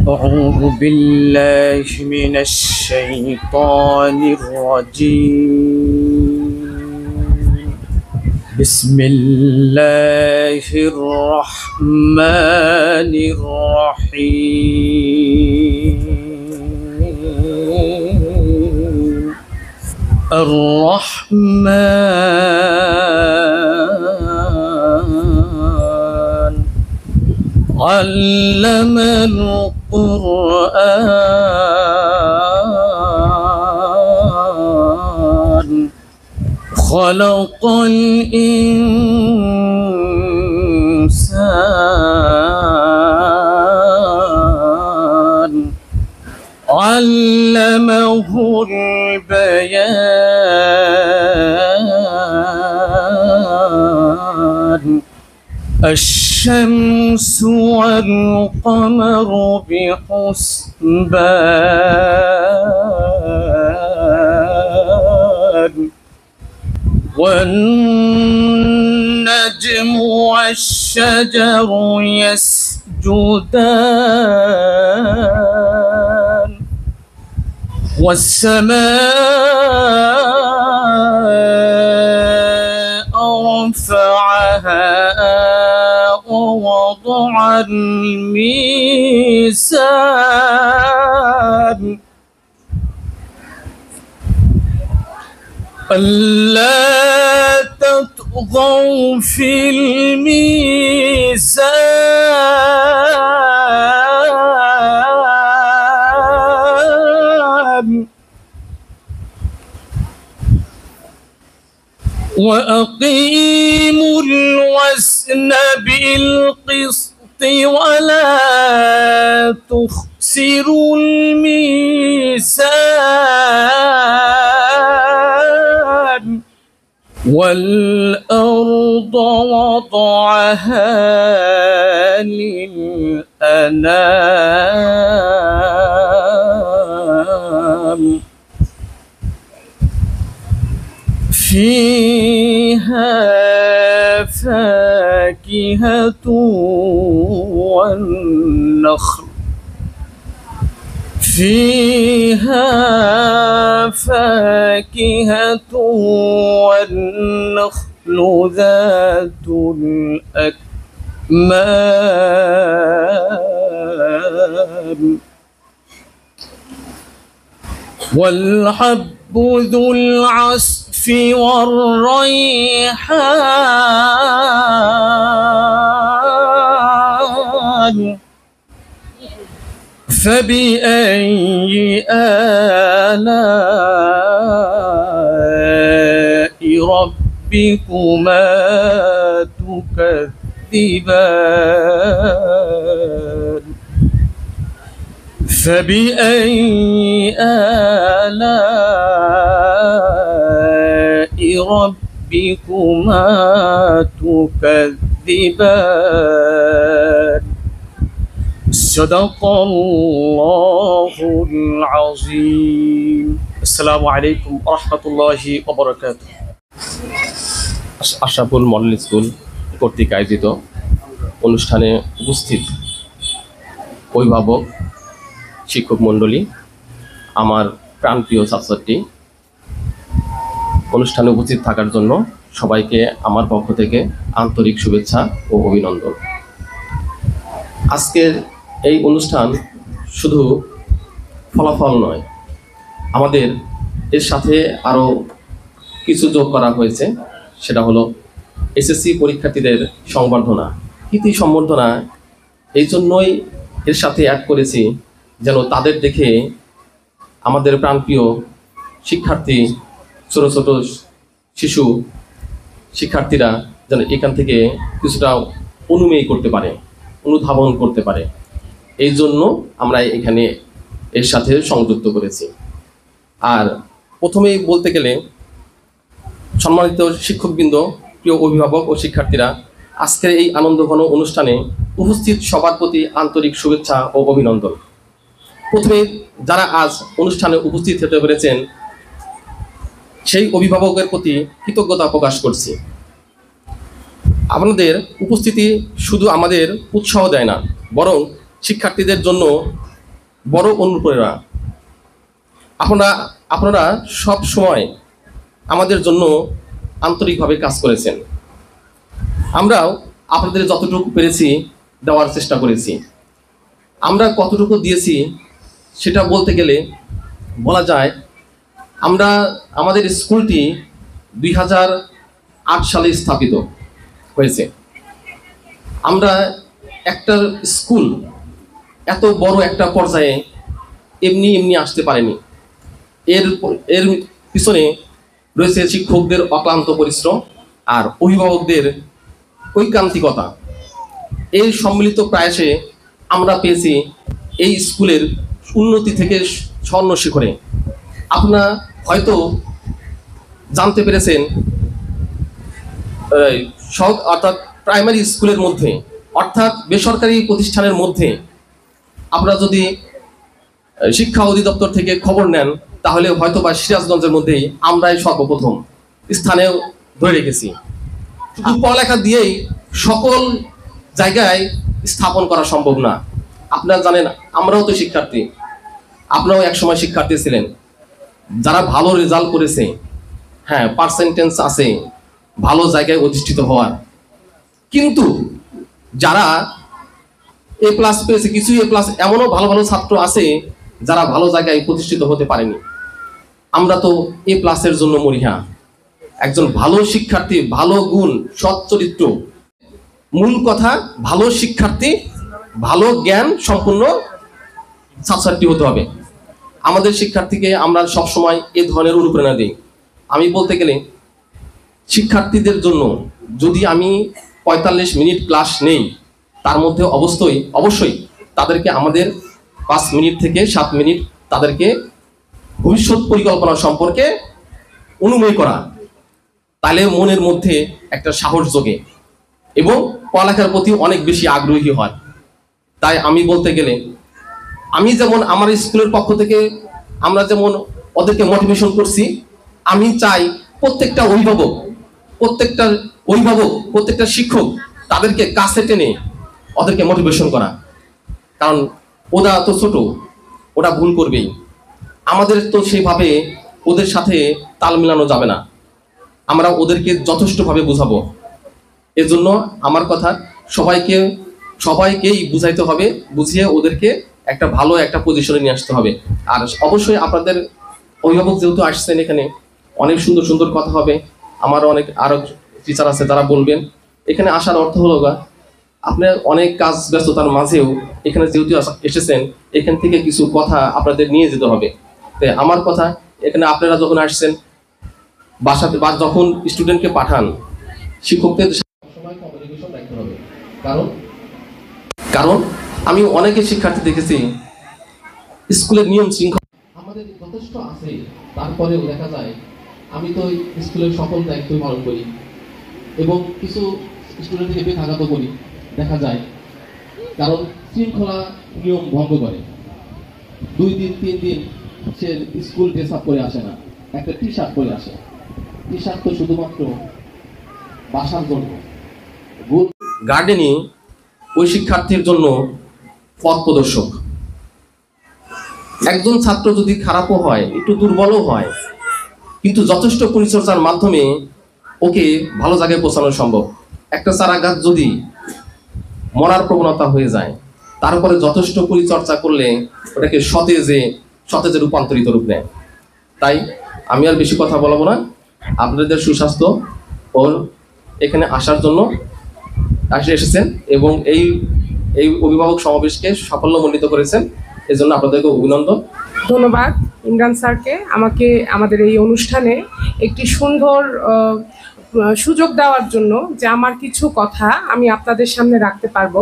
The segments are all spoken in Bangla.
أعوذ بالله من الشيطان الرجيم. بسم الله الرحمن الرحيم. الرحمن علم القرآن خلق الإنسان علمه البيان. الشمس والقمر بحسبان والنجم والشجر يسجدان والسماء رفعها ووضع الميزان ألا تطغوا في الميزان وأقيموا الوزن بالقسط ولا تخسروا الميزان. والأرض وضعها للأنام فيها فاكهة والنخل فيها فاكهة والنخل ذات الأكمام والحب ذو العصف والريحان فبأي آلاء ربكما تكذبان فبأي آلاء ربكما تكذبان. صدق الله العظيم. السلام عليكم ورحمة الله وبركاته. আশরাফুল মডেল স্কুল কর্তৃক আয়োজিত অনুষ্ঠানে উপস্থিত অভিভাবক, শিক্ষক মণ্ডলী, আমার প্রাণপ্রিয় ছাত্রছাত্রী, অনুষ্ঠানে উপস্থিত থাকার জন্য সবাইকে আমার পক্ষ থেকে আন্তরিক শুভেচ্ছা ও অভিনন্দন। আজকের এই অনুষ্ঠান শুধু ফলাফল নয়, আমাদের এর সাথে আরও কিছু যোগ করা হয়েছে। সেটা হলো এসএসসি পরীক্ষার্থীদের সংবর্ধনা, কৃতি সম্বর্ধনা। এই জন্যই এর সাথে অ্যাড করেছি যেন তাদের দেখে আমাদের প্রাণপ্রিয় শিক্ষার্থী, ছোট ছোট শিশু শিক্ষার্থীরা যেন এখান থেকে কিছুটা অনুমেয় করতে পারে, অনুধাবন করতে পারে। এই জন্য আমরা এখানে এর সাথে সংযুক্ত করেছি। আর প্রথমেই বলতে গেলে, সম্মানিত শিক্ষকবৃন্দ, প্রিয় অভিভাবক ও শিক্ষার্থীরা, আজকের এই আনন্দঘন অনুষ্ঠানে উপস্থিত সবার প্রতি আন্তরিক শুভেচ্ছা ও অভিনন্দন। প্রথমে যারা আজ অনুষ্ঠানে উপস্থিত হতে পেরেছেন সেই অভিভাবকের প্রতি কৃতজ্ঞতা প্রকাশ করছি। আপনাদের উপস্থিতি শুধু আমাদের উৎসাহ দেয় না, বরং শিক্ষার্থীদের জন্য বড় অনুপ্রেরণা। আপনারা সব সময় আমাদের জন্য আন্তরিকভাবে কাজ করেছেন। আমরাও আপনাদের যতটুকু পেরেছি দেওয়ার চেষ্টা করেছি। আমরা কতটুকু দিয়েছি সেটা বলতে গেলে বলা যায়, আমাদের স্কুলটি 2008 সালে স্থাপিত হয়েছে। আমরা একটা স্কুল এত বড় একটা পর্যায়ে এমনি আসতে পারেনি। এর পিছনে রয়েছে শিক্ষকদের অক্লান্ত পরিশ্রম আর অভিভাবকদের ঐকান্তিকতা। এই সম্মিলিত প্রয়াসে আমরা পেয়েছি এই স্কুলের উন্নতি থেকে স্বর্ণ শিখরে। আপনারা হয়তো জানতে পেরেছেন, অর্থাৎ প্রাইমারি স্কুলের মধ্যে, অর্থাৎ বেসরকারি প্রতিষ্ঠানের মধ্যে আপনারা যদি শিক্ষা অধিদপ্তর থেকে খবর নেন তাহলে হয়তো বা সিরাজগঞ্জের মধ্যেই আমরাই সর্বপ্রথম স্থানে ধরে রেখেছি। শুধু পড়ালেখা দিয়েই সকল জায়গায় স্থাপন করা সম্ভব না। আপনারা জানেন, আমরাও তো শিক্ষার্থী, আপনারাও একসময় শিক্ষার্থী ছিলেন। যারা ভালো রেজাল্ট করেছে, হ্যাঁ, পার্সেন্টেজ আছে ভালো জায়গায় অধিষ্ঠিত হওয়ার, কিন্তু যারা A+ পেয়েছে, কিছু A+, এমনও ভালো ভালো ছাত্র আছে যারা ভালো জায়গায় প্রতিষ্ঠিত হতে পারেনি। আমরা তো A+ এর জন্য মরিহা। একজন ভালো শিক্ষার্থী, ভালো গুণ, সৎ চরিত্র, মূল কথা ভালো শিক্ষার্থী, ভালো জ্ঞান সম্পূর্ণ ছাত্রছাত্রী হতে হবে। আমাদের শিক্ষার্থীকে আমরা সবসময় এ ধরনের অনুপ্রেরণা দিই। আমি বলতে গেলে শিক্ষার্থীদের জন্য যদি আমি 45 মিনিট ক্লাস নেই, তার মধ্যে অবশ্যই তাদেরকে আমাদের 5 মিনিট থেকে 7 মিনিট তাদেরকে ভবিষ্যৎ পরিকল্পনা সম্পর্কে অনুমেয় করা, তাহলে মনের মধ্যে একটা সাহস যোগে এবং পড়ালেখার প্রতি অনেক বেশি আগ্রহী হয়। তাই আমি বলতে গেলে, আমি যেমন আমার স্কুলের পক্ষ থেকে আমরা যেমন ওদেরকে মোটিভেশন করছি, আমি চাই প্রত্যেকটা অভিভাবক, প্রত্যেকটা শিক্ষক তাদেরকে কাছে টেনে ওদেরকে মোটিভেশন করা। কারণ ওরা তো ছোট, ওরা ভুল করবেই। আমাদের তো সেইভাবে ওদের সাথে তাল মিলানো যাবে না, আমরা ওদেরকে যথেষ্টভাবে বুঝাবো। এজন্য আমার কথা, সবাইকেই বুঝাইতে হবে, বুঝিয়ে ওদেরকে একটা ভালো একটা পজিশনে নিয়ে আসতে হবে। আর অবশ্যই আপনাদের অভিভাবক যেহেতু আসছেন, এখানে অনেক সুন্দর সুন্দর কথা হবে। আমার আরো টিচার আছে যারা বলবেন। এখানে আসার অর্থ হলো আপনার অনেক কাজ ব্যস্ততার মাঝেও এখানে যেহেতু এসেছেন, এখান থেকে কিছু কথা আপনাদের নিয়ে যেতে হবে। তাই আমার কথা, এখানে আপনারা যখন আসছেন, বাসাতে বা যখন স্টুডেন্টকে পাঠান, শিক্ষকদের সময় কমিউনিকেশন রাখতে হবে। কারণ আমি অনেকে শিক্ষার্থী দেখেছি স্কুলের নিয়ম শৃঙ্খলা আমাদের যথেষ্ট আছে, তারপরেও দেখা যায় আমি তো স্কুলের সকল দায়িত্ব পালন করি এবং কিছু স্টুডেন্টকে বেকাগাত করি, দেখা যায় কারণ শৃঙ্খলা নিয়ম ভঙ্গ করে। 2 দিন 3 দিন সে স্কুল ড্রেস আপ করে আসে না, একটা টি-শার্ট পরে আসে। টি-শার্ট তো শুধুমাত্র বাসার জন্য। গার্ডেনিং ওই শিক্ষার্থীর জন্য পথ প্রদর্শক। একজন ছাত্র যদি খারাপও হয়, একটু দুর্বলও হয়, কিন্তু যথেষ্ট পরিচর্যার মাধ্যমে ওকে ভালো জায়গায় পৌঁছানো সম্ভব। একটা চারা গাছ যদি মরার প্রবণতা হয়ে যায়, তারপরে যথেষ্ট পরিচর্যা করলে ওটাকে সতেজে রূপান্তরিত রূপ নেয়। তাই আমি আর বেশি কথা বলবো না। আপনাদের সুস্বাস্থ্য ও এখানে আসার জন্য এসেছেন এবং এই অভিভাবক সমাবেশকে সাফল্যমণ্ডিত করেছেন, এজন্য আপনাদেরকে অভিনন্দন। ধন্যবাদ ইমরান স্যারকে আমাকে আমাদের এই অনুষ্ঠানে একটি সুন্দর সুযোগ দেওয়ার জন্য, যে আমার কিছু কথা আমি আপনাদের সামনে রাখতে পারবো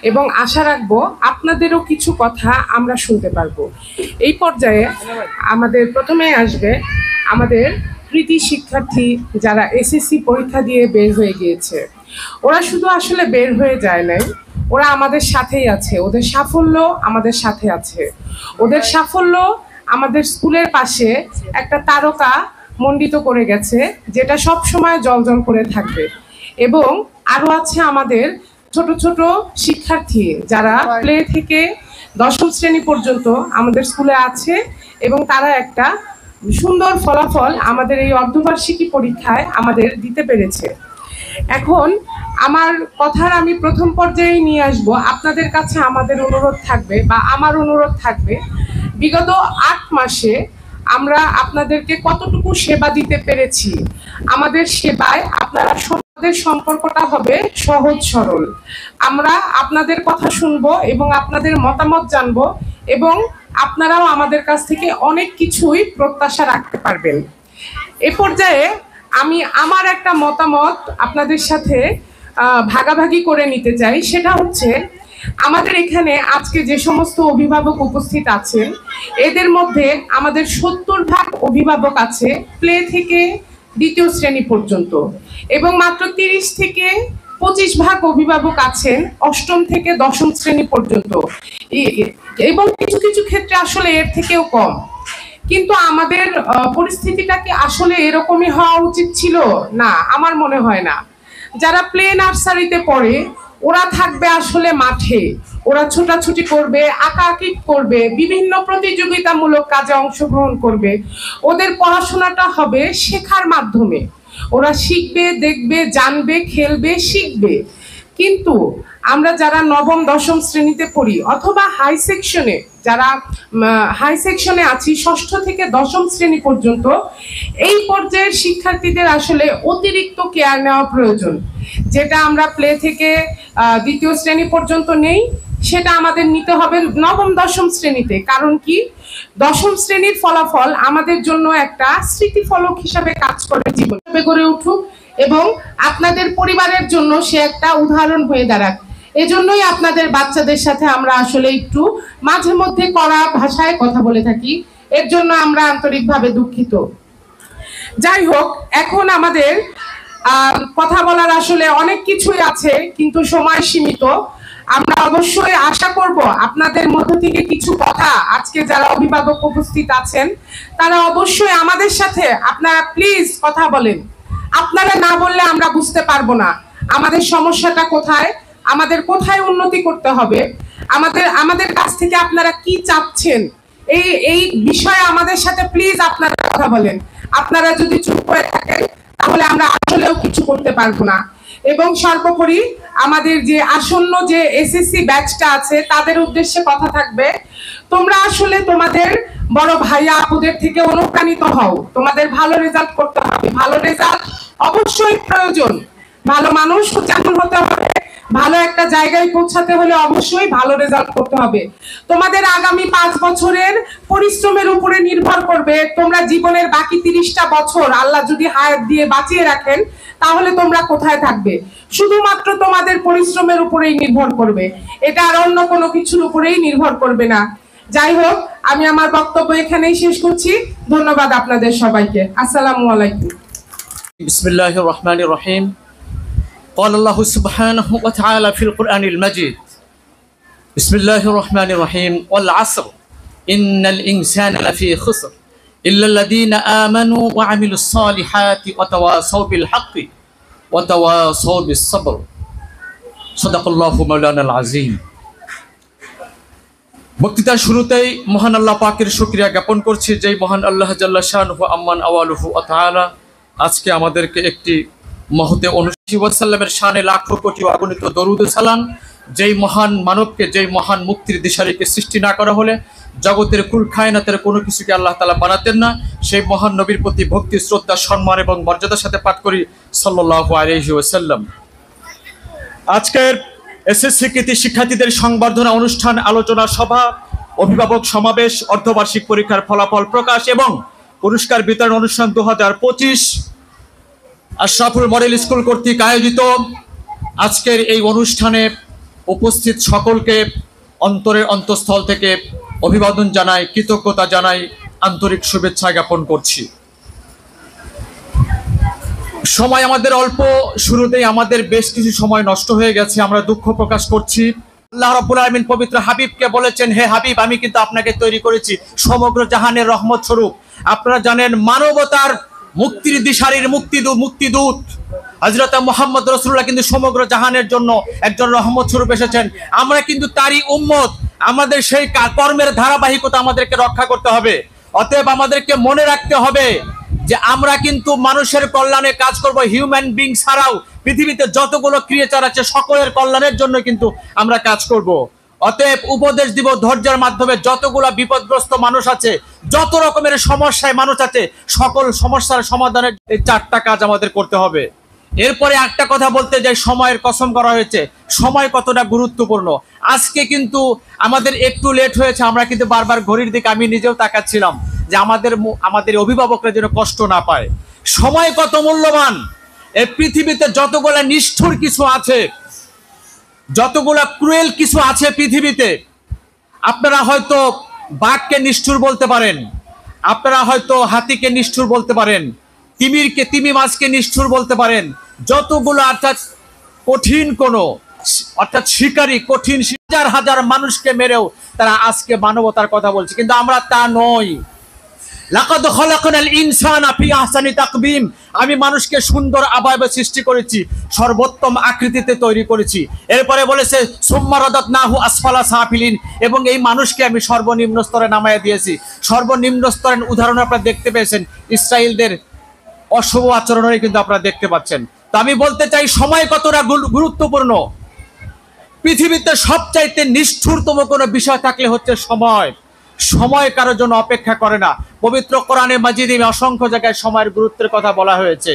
এবং আশা রাখবো আপনাদেরও কিছু কথা আমরা শুনতে পারবো। এই পর্যায়ে আমাদের প্রথমে আসবে আমাদের কৃতি শিক্ষার্থী যারা এসএসসি পরীক্ষা দিয়ে বের হয়ে গিয়েছে। ওরা শুধু আসলে বের হয়ে যায় নাই, ওরা আমাদের সাথেই আছে। ওদের সাফল্য আমাদের সাথে আছে। ওদের সাফল্য আমাদের স্কুলের পাশে একটা তারকা মণ্ডিত করে গেছে, যেটা সব সময় জ্বলজ্বল করে থাকবে। এবং আরো আছে আমাদের ছোট ছোট শিক্ষার্থী যারা প্লে থেকে দশম শ্রেণী পর্যন্ত আমাদের স্কুলে আছে এবং তারা একটা সুন্দর ফলাফল আমাদের এই অর্ধবার্ষিকী পরীক্ষায় আমাদের দিতে পেরেছে। এখন আমার কথার আমি প্রথম পর্যায়ে নিয়ে আসব। আপনাদের কাছে আমাদের অনুরোধ থাকবে বা আমার অনুরোধ থাকবে, বিগত 8 মাসে আমরা আপনাদেরকে কতটুকু সেবা দিতে পেরেছি। আমাদের সেবায় আপনারা আমাদের সম্পর্কটা হবে সহজ সরল। আমরা আপনাদের কথা শুনবো এবং আপনাদের মতামত জানবো এবং আপনারাও আমাদের কাছ থেকে অনেক কিছুই প্রত্যাশা রাখতে পারবেন। এ পর্যায়ে আমি আমার একটা মতামত আপনাদের সাথে ভাগাভাগি করে নিতে চাই। সেটা হচ্ছে, আমাদের এখানে আজকে যে সমস্ত অভিভাবক উপস্থিত আছেন এদের মধ্যে আমাদের 70% অভিভাবক আছে প্লে থেকে দ্বিতীয় শ্রেণী পর্যন্ত এবং মাত্র 30 থেকে 25% অভিভাবক আছেন অষ্টম থেকে দশম শ্রেণী পর্যন্ত এবং কিছু কিছু ক্ষেত্রে আসলে এর থেকেও কম। কিন্তু আমাদের পরিস্থিতিটা কি আসলে এরকমই হওয়া উচিত ছিল? না, আমার মনে হয় না। যারা প্লে নার্সারিতে পড়ে ওরা থাকবে আসলে মাঠে, ওরা ছোটাছুটি করবে, আঁকাআঁকি করবে, বিভিন্ন প্রতিযোগিতামূলক কাজে অংশগ্রহণ করবে। ওদের পড়াশোনাটা হবে শেখার মাধ্যমে, ওরা শিখবে, দেখবে, জানবে, খেলবে, শিখবে। কিন্তু আমরা যারা নবম দশম শ্রেণীতে পড়ি অথবা যারা হাই সেকশনে আছি, ষষ্ঠ থেকে দশম শ্রেণী পর্যন্ত, এই পর্যায়ের শিক্ষার্থীদের আসলে অতিরিক্ত কেয়ার নেওয়া প্রয়োজন। যেটা আমরা প্লে থেকে দ্বিতীয় শ্রেণী পর্যন্ত নেই সেটা আমাদের নিতে হবে নবম দশম শ্রেণীতে। কারণ কি, দশম শ্রেণীর ফলাফল আমাদের জন্য একটা স্মৃতিফলক হিসাবে কাজ করে, জীবন গড়ে উঠুক এবং আপনাদের পরিবারের জন্য সে একটা উদাহরণ হয়ে দাঁড়াক। এজন্যই আপনাদের বাচ্চাদের সাথে আমরা আসলে একটু মাঝে মধ্যে কড়া ভাষায় কথা বলে থাকি, এর জন্য আমরা আন্তরিকভাবে দুঃখিত। যাই হোক, এখন আমাদের কথা বলার আসলে অনেক কিছুই আছে কিন্তু সময় সীমিত। আমরা অবশ্যই আশা করব আপনাদের মধ্য থেকে কিছু কথা, আজকে যারা অভিভাবক উপস্থিত আছেন তারা অবশ্যই আমাদের সাথে আপনারা প্লিজ কথা বলেন। আপনারা না বললে আমরা বুঝতে পারবো না আমাদের সমস্যাটা কোথায়, আমাদের কোথায় উন্নতি করতে হবে, আমাদের কাছ থেকে আপনারা কি চাচ্ছেন, এই বিষয়ে আমাদের সাথে প্লিজ আপনারা কথা বলেন। আপনারা যদি চুপ করে থাকেন তাহলে আমরা আসলেও কিছু করতে পারবো না। এবং সর্বোপরি আমাদের যে আসন্ন যে এসএসসি ব্যাচটা আছে তাদের উদ্দেশ্যে কথা থাকবে, তোমরা আসলে তোমাদের বড় ভাইয়া আপুদের থেকে অনুপ্রাণিত হও। তোমাদের ভালো রেজাল্ট করতে হবে, ভালো রেজাল্ট অবশ্যই প্রয়োজন। ভালো মানুষ যেমন হতে হবে, ভালো একটা জায়গায় পৌঁছাতে হলে অবশ্যই ভালো রেজাল্ট করতে হবে। তোমাদের আগামী 5 বছরের পরিশ্রমের উপরে নির্ভর করবে তোমরা জীবনের বাকি 30টা বছর আল্লাহ যদি হায়াত দিয়ে বাঁচিয়ে রাখেন তাহলে তোমরা কোথায় থাকবে। শুধুমাত্র তোমাদের পরিশ্রমের উপরেই নির্ভর করবে, এটা আর অন্য কোনো কিছুর উপরেই নির্ভর করবে না। যাই হোক, আমি আমার বক্তব্য এখানেই শেষ করছি। ধন্যবাদ আপনাদের সবাইকে। আসসালামু আলাইকুম। বিসমিল্লাহির রহমানির রহিম। قال الله سبحانه وتعالى في القرآن المجيد بسم الله الرحمن الرحيم والعصر إن الإنسان لفي خسر إلا الذين آمنوا وعملوا الصالحات وتواصوا بالحق وتواصوا بالصبر صدق الله مولانا العظيم। বক্তৃতার শুরুতেই মহান আল্লাহ পাকের শুকরিয়া জ্ঞাপন করছি, যেই মহান আল্লাহ জাল্লা শানুহু আম্মান আওয়ালুহু ওয়া তাআলা আজকে আমাদেরকে একটি মহতে সাল্লামের শানে লাখো কোটি অগণিত দরুদ সালাম। যেই মহান মানবকে, যেই মহান মুক্তির দিশারিকে সৃষ্টি না করা হলে জগতের কুল কায়নাতের কোনো কিছুকে আল্লাহ তাআলা বানাতেন না, সেই মহান নবীর প্রতি ভক্তি, শ্রদ্ধা, সম্মান এবং মর্যাদার সাথে পাঠ করি সাল্লাল্লাহু আলাইহি ওয়াসাল্লাম। আজকের এসএসসি কৃতি শিক্ষার্থীদের সংবর্ধনা অনুষ্ঠান, আলোচনা সভা, অভিভাবক সমাবেশ, অর্ধবার্ষিক পরীক্ষার ফলাফল প্রকাশ এবং পুরস্কার বিতরণ অনুষ্ঠান 2025 আশরাফুল মডেল স্কুল কর্তৃক আয়োজিত আজকের এই অনুষ্ঠানে উপস্থিত সকলকে অন্তরের অন্তঃস্থল থেকে অভিবাদন জানাই, কৃতজ্ঞতা জানাই, আন্তরিক শুভেচ্ছা জ্ঞাপন করছি। সময় আমাদের অল্প, শুরুতেই আমাদের বেশ কিছু সময় নষ্ট হয়ে গেছে, আমরা দুঃখ প্রকাশ করছি। আল্লাহ রাব্বুল আলামিন পবিত্র হাবিবকে বলেছেন, হে হাবিব, আমি কিন্তু আপনাকে তৈরি করেছি সমগ্র জাহানের রহমত স্বরূপ। আপনারা জানেন মানবতার মুক্তির দিশারির মুক্তিদূত হযরত মুহাম্মদ রাসূলুল্লাহ কিন্তু সমগ্র জাহানের জন্য একজন রহমত স্বরূপ এসেছেন। আমরা কিন্তু তারই উম্মত, আমাদের সেই কর্মের ধারাবাহিকতা আমাদেরকে রক্ষা করতে হবে। অতএব আমাদেরকে মনে রাখতে হবে যে আমরা কিন্তু মানুষের কল্যাণে কাজ করব, হিউম্যান বিং ছাড়াও পৃথিবীতে যতগুলো ক্রিয়েচার আছে সকলের কল্যাণের জন্য কিন্তু আমরা কাজ করব। অতএব উপদেশ দিব ধৈর্যের মাধ্যমে, যতগুলো বিপদগ্রস্ত মানুষ আছে, যত রকমের সমস্যায় মানুষ আছে, সকল সমস্যার সমাধানের এই 4টা কাজ আমাদের করতে হবে। এরপরে একটা কথা বলতে যাই, সময়ের কসম করা হয়েছে, সময় কতটা গুরুত্বপূর্ণ। আজকে কিন্তু আমাদের একটু লেট হয়েছে, আমরা কিন্তু বারবার ঘড়ির দিকে, আমি নিজেও তাকাচ্ছিলাম যে আমাদের অভিভাবকরা যেন কষ্ট না পায়। সময় কত মূল্যবান। এই পৃথিবীতে যতগুলো নিষ্ঠুর কিছু আছে, যতগুলো ক্রুয়েল কিছু আছে পৃথিবীতে, আপনারা হয়তো বাঘকে নিষ্ঠুর বলতে পারেন, আপনারা হয়তো হাতিকে নিষ্ঠুর বলতে পারেন, তিমি মাছকে নিষ্ঠুর বলতে পারেন, যতগুলো অর্থাৎ কঠিন অর্থাৎ শিকারী, কঠিন হাজার হাজার মানুষকে মেরেও তারা আজকে মানবতার কথা বলছে, কিন্তু আমরা তা নই। লাকাদ খালাকনাল ইনসানা ফি আহসানি তাকবীম, আমি মানুষকে সুন্দর আবয়বে সৃষ্টি করেছি, সর্বোত্তম আকৃতিতে তৈরি করেছি। এরপরে বলেছে সুম্মা রাদাতনাহু আসফালা সাফিলিন, এবং এই মানুষকে আমি সর্বনিম্ন স্তরে নামাইয়া দিয়েছি। সর্বনিম্ন স্তরের উদাহরণ আপনারা দেখতে পেয়েছেন, ইসরায়েলদের অশুভ আচরণে কিন্তু আপনারা দেখতে পাচ্ছেন। তো আমি বলতে চাই সময় কতটা গুরুত্বপূর্ণ। পৃথিবীতে সবচাইতে নিষ্ঠুরতম কোনো বিষয় থাকলে হচ্ছে সময়। সময় কারোর জন্য অপেক্ষা করে না। পবিত্র কোরআনে মাজিদে অসংখ্য জায়গায় সময়ের গুরুত্বের কথা বলা হয়েছে।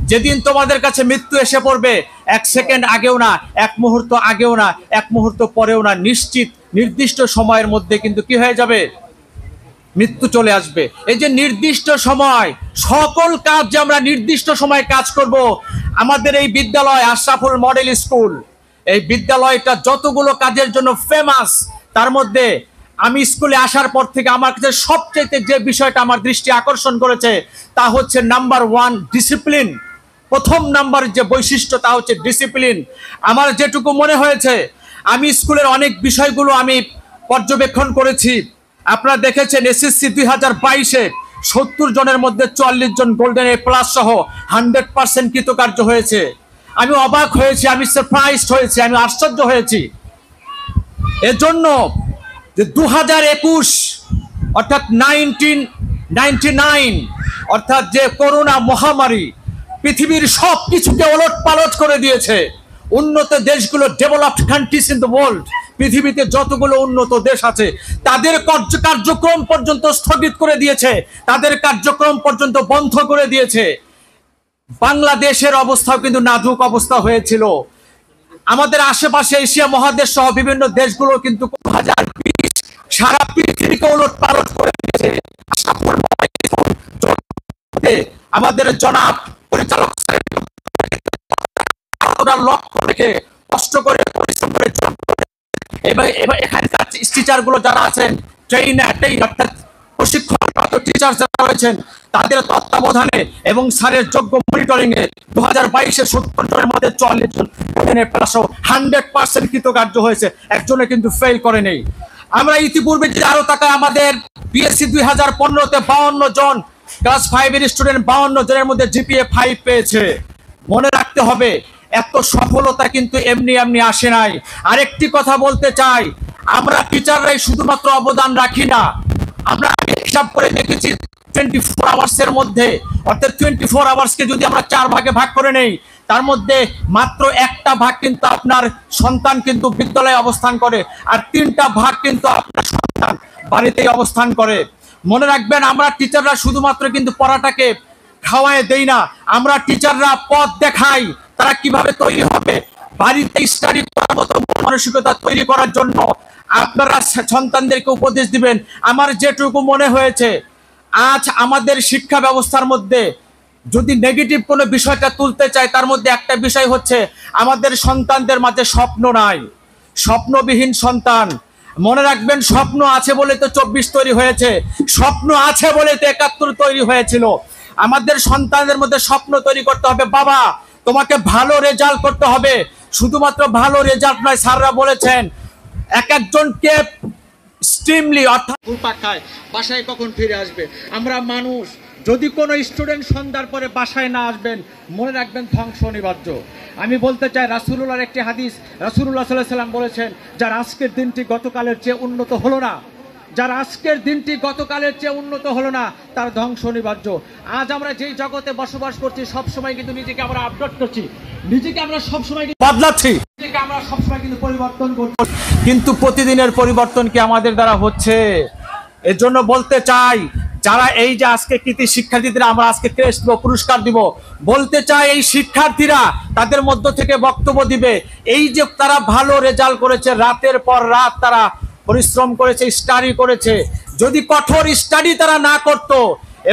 যেদিন তোমাদের কাছে মৃত্যু এসে পড়বে, 1 সেকেন্ড আগেও না, 1 মুহূর্ত আগেও না, 1 মুহূর্ত পরেও না, নিশ্চিত নির্দিষ্ট সময়ের মধ্যে কিন্তু কি হয়ে যাবে, মৃত্যু চলে আসবে। এই যে নির্দিষ্ট সময়, সকল কাজ যে আমরা নির্দিষ্ট সময় কাজ করব। আমাদের এই বিদ্যালয় আশরাফুল মডেল স্কুল, এই বিদ্যালয়টা যতগুলো কাজের জন্য ফেমাস, তার মধ্যে আমি স্কুলে আসার পর থেকে আমার কাছে সবচেয়ে যে বিষয়টা আমার দৃষ্টি আকর্ষণ করেছে তা হচ্ছে নাম্বার 1 ডিসিপ্লিন। প্রথম নাম্বার যে বৈশিষ্ট্য তা হচ্ছে ডিসিপ্লিন। আমার যেটুকু মনে হয়েছে, আমি স্কুলের অনেক বিষয়গুলো আমি পর্যবেক্ষণ করেছি। আপনারা দেখেছেন এসএসসি 2022-এ 70 জনের মধ্যে 44 জন গোল্ডেন এ প্লাস সহ 100% কৃতকার্য হয়েছে। আমি অবাক হয়েছি, আমি সারপ্রাইজড হয়েছি, আমি আশ্চর্য হয়েছি। এজন্য যে 2021 অর্থাৎ 1999 অর্থাৎ যে করোনা মহামারী পৃথিবীর সব কিছুকে ওলটপালট করে দিয়েছে। উন্নত দেশগুলো, developed countries in the world, পৃথিবীতে যতগুলো উন্নত দেশ আছে তাদের কার্যক্রম পর্যন্ত স্থগিত করে দিয়েছে, তাদের কার্যক্রম পর্যন্ত বন্ধ করে দিয়েছে। বাংলাদেশের অবস্থাও কিন্তু নাজুক অবস্থা হয়েছিল। আমাদের আশেপাশে এশিয়া মহাদেশ সহ বিভিন্ন দেশগুলো কিন্তু 2020 সারা পৃথিবীকে ওলটপালট করে দিয়েছে। আমাদের জনাব পরিচালক লক্ষ্য রেখে কষ্ট করে পরিশ্রম করে এবার এখানে টিচার গুলো যারা আছেন, অর্থাৎ প্রশিক্ষণরত টিচার যারা রয়েছেন, তাদের তত্ত্বাবধানে এবং স্যারের যোগ্য মনিটরিং এ 2022-এ 70 জনের মধ্যে 44 জন 100% কৃতকার্য হয়েছে, একজনে কিন্তু ফেল করে নেই। আমরা ইতিপূর্বে যদি আরো তাকাই, আমাদের বিএসসি 2015-তে 52 জন ক্লাস 5-এর স্টুডেন্ট 52 জনের মধ্যে জিপিএ 5 পেয়েছে। মনে রাখতে হবে, এত সফলতা কিন্তু এমনি এমনি আসে নাই। আরেকটি কথা বলতে চাই, আমরা টিচাররাই শুধুমাত্র অবদান রাখি না, আমরা হিসাব করে দেখেছি 24 আওয়ার্সের মধ্যে, অর্থাৎ 24 আওয়ার্সকে যদি আমরা 4 ভাগে ভাগ করে নেই, তার মধ্যে মাত্র 1টা ভাগ কিন্তু আপনার সন্তান কিন্তু বিদ্যালয়ে অবস্থান করে, আর 3টা ভাগ কিন্তু আপনার সন্তান বাড়িতেই অবস্থান করে। মনে রাখবেন, আমরা টিচাররা শুধুমাত্র কিন্তু পড়াটাকে খাওয়ায় দেই না, আমরা টিচাররা পথ দেখাই তারা কিভাবে তৈরি হবে। বাড়িতে স্টাডি করার মতো মানসিকতা তৈরি করার জন্য আপনারা সন্তানদেরকে উপদেশ দিবেন। আমার যেটুকু মনে হয়েছে, আজ আমাদের শিক্ষা ব্যবস্থার মধ্যে যদি নেগেটিভ কোনো বিষয়টা তুলতে চাই, তার মধ্যে একটা বিষয় হচ্ছে আমাদের সন্তানদের মাঝে স্বপ্ন নাই, স্বপ্নবিহীন সন্তান। মনে রাখবেন, স্বপ্ন আছে বলে তো 24 তৈরি হয়েছে, স্বপ্ন আছে বলে তো 71 তৈরি হয়েছিল। আমাদের সন্তানদের মধ্যে স্বপ্ন তৈরি করতে হবে। বাবা, তোমাকে ভালো রেজাল্ট করতে হবে। শুধুমাত্র ভালো রেজাল্ট নয়, স্যাররা বলেছেন এক একজনকে স্ট্রিমলি অর্থাৎ ঘুরপাক খায়, বাসায় কখন ফিরে আসবে। আমরা মানুষ, যদি কোনো স্টুডেন্ট সন্ধ্যার পরে বাসায় না আসবেন, মনে রাখবেন ধ্বংস অনিবার্য। আমি বলতে চাই, রাসূলুল্লাহর একটি হাদিস, রাসূলুল্লাহ সাল্লাল্লাহু আলাইহি সাল্লাম বলেছেন, যার আজকের দিনটি গতকালের চেয়ে উন্নত হলো না, যার আজকের দিনটি গতকালের চেয়ে উন্নত হলো না, তার ধ্বংস অনিবার্য। আজ আমরা যেই জগতে বসবাস করছি, সবসময় কিন্তু নিজেকে আমরা আপডেট করছি, নিজেকে আমরা সবসময় বদলাচ্ছি, নিজেকে আমরা সবসময় কিন্তু পরিবর্তন করছি, কিন্তু প্রতিদিনের পরিবর্তন কি আমাদের দ্বারা হচ্ছে? এর জন্য বলতে চাই, যারা এই যে আজকে কৃতি শিক্ষার্থীদের আমরা আজকে ক্রেস্ট দিব, পুরস্কার দিব, বলতে চাই এই শিক্ষার্থীরা তাদের মধ্য থেকে বক্তব্য দিবে। এই যে তারা ভালো রেজাল্ট করেছে, রাতের পর রাত তারা পরিশ্রম করেছে, স্টাডি করেছে, যদি কঠোর স্টাডি তারা না করত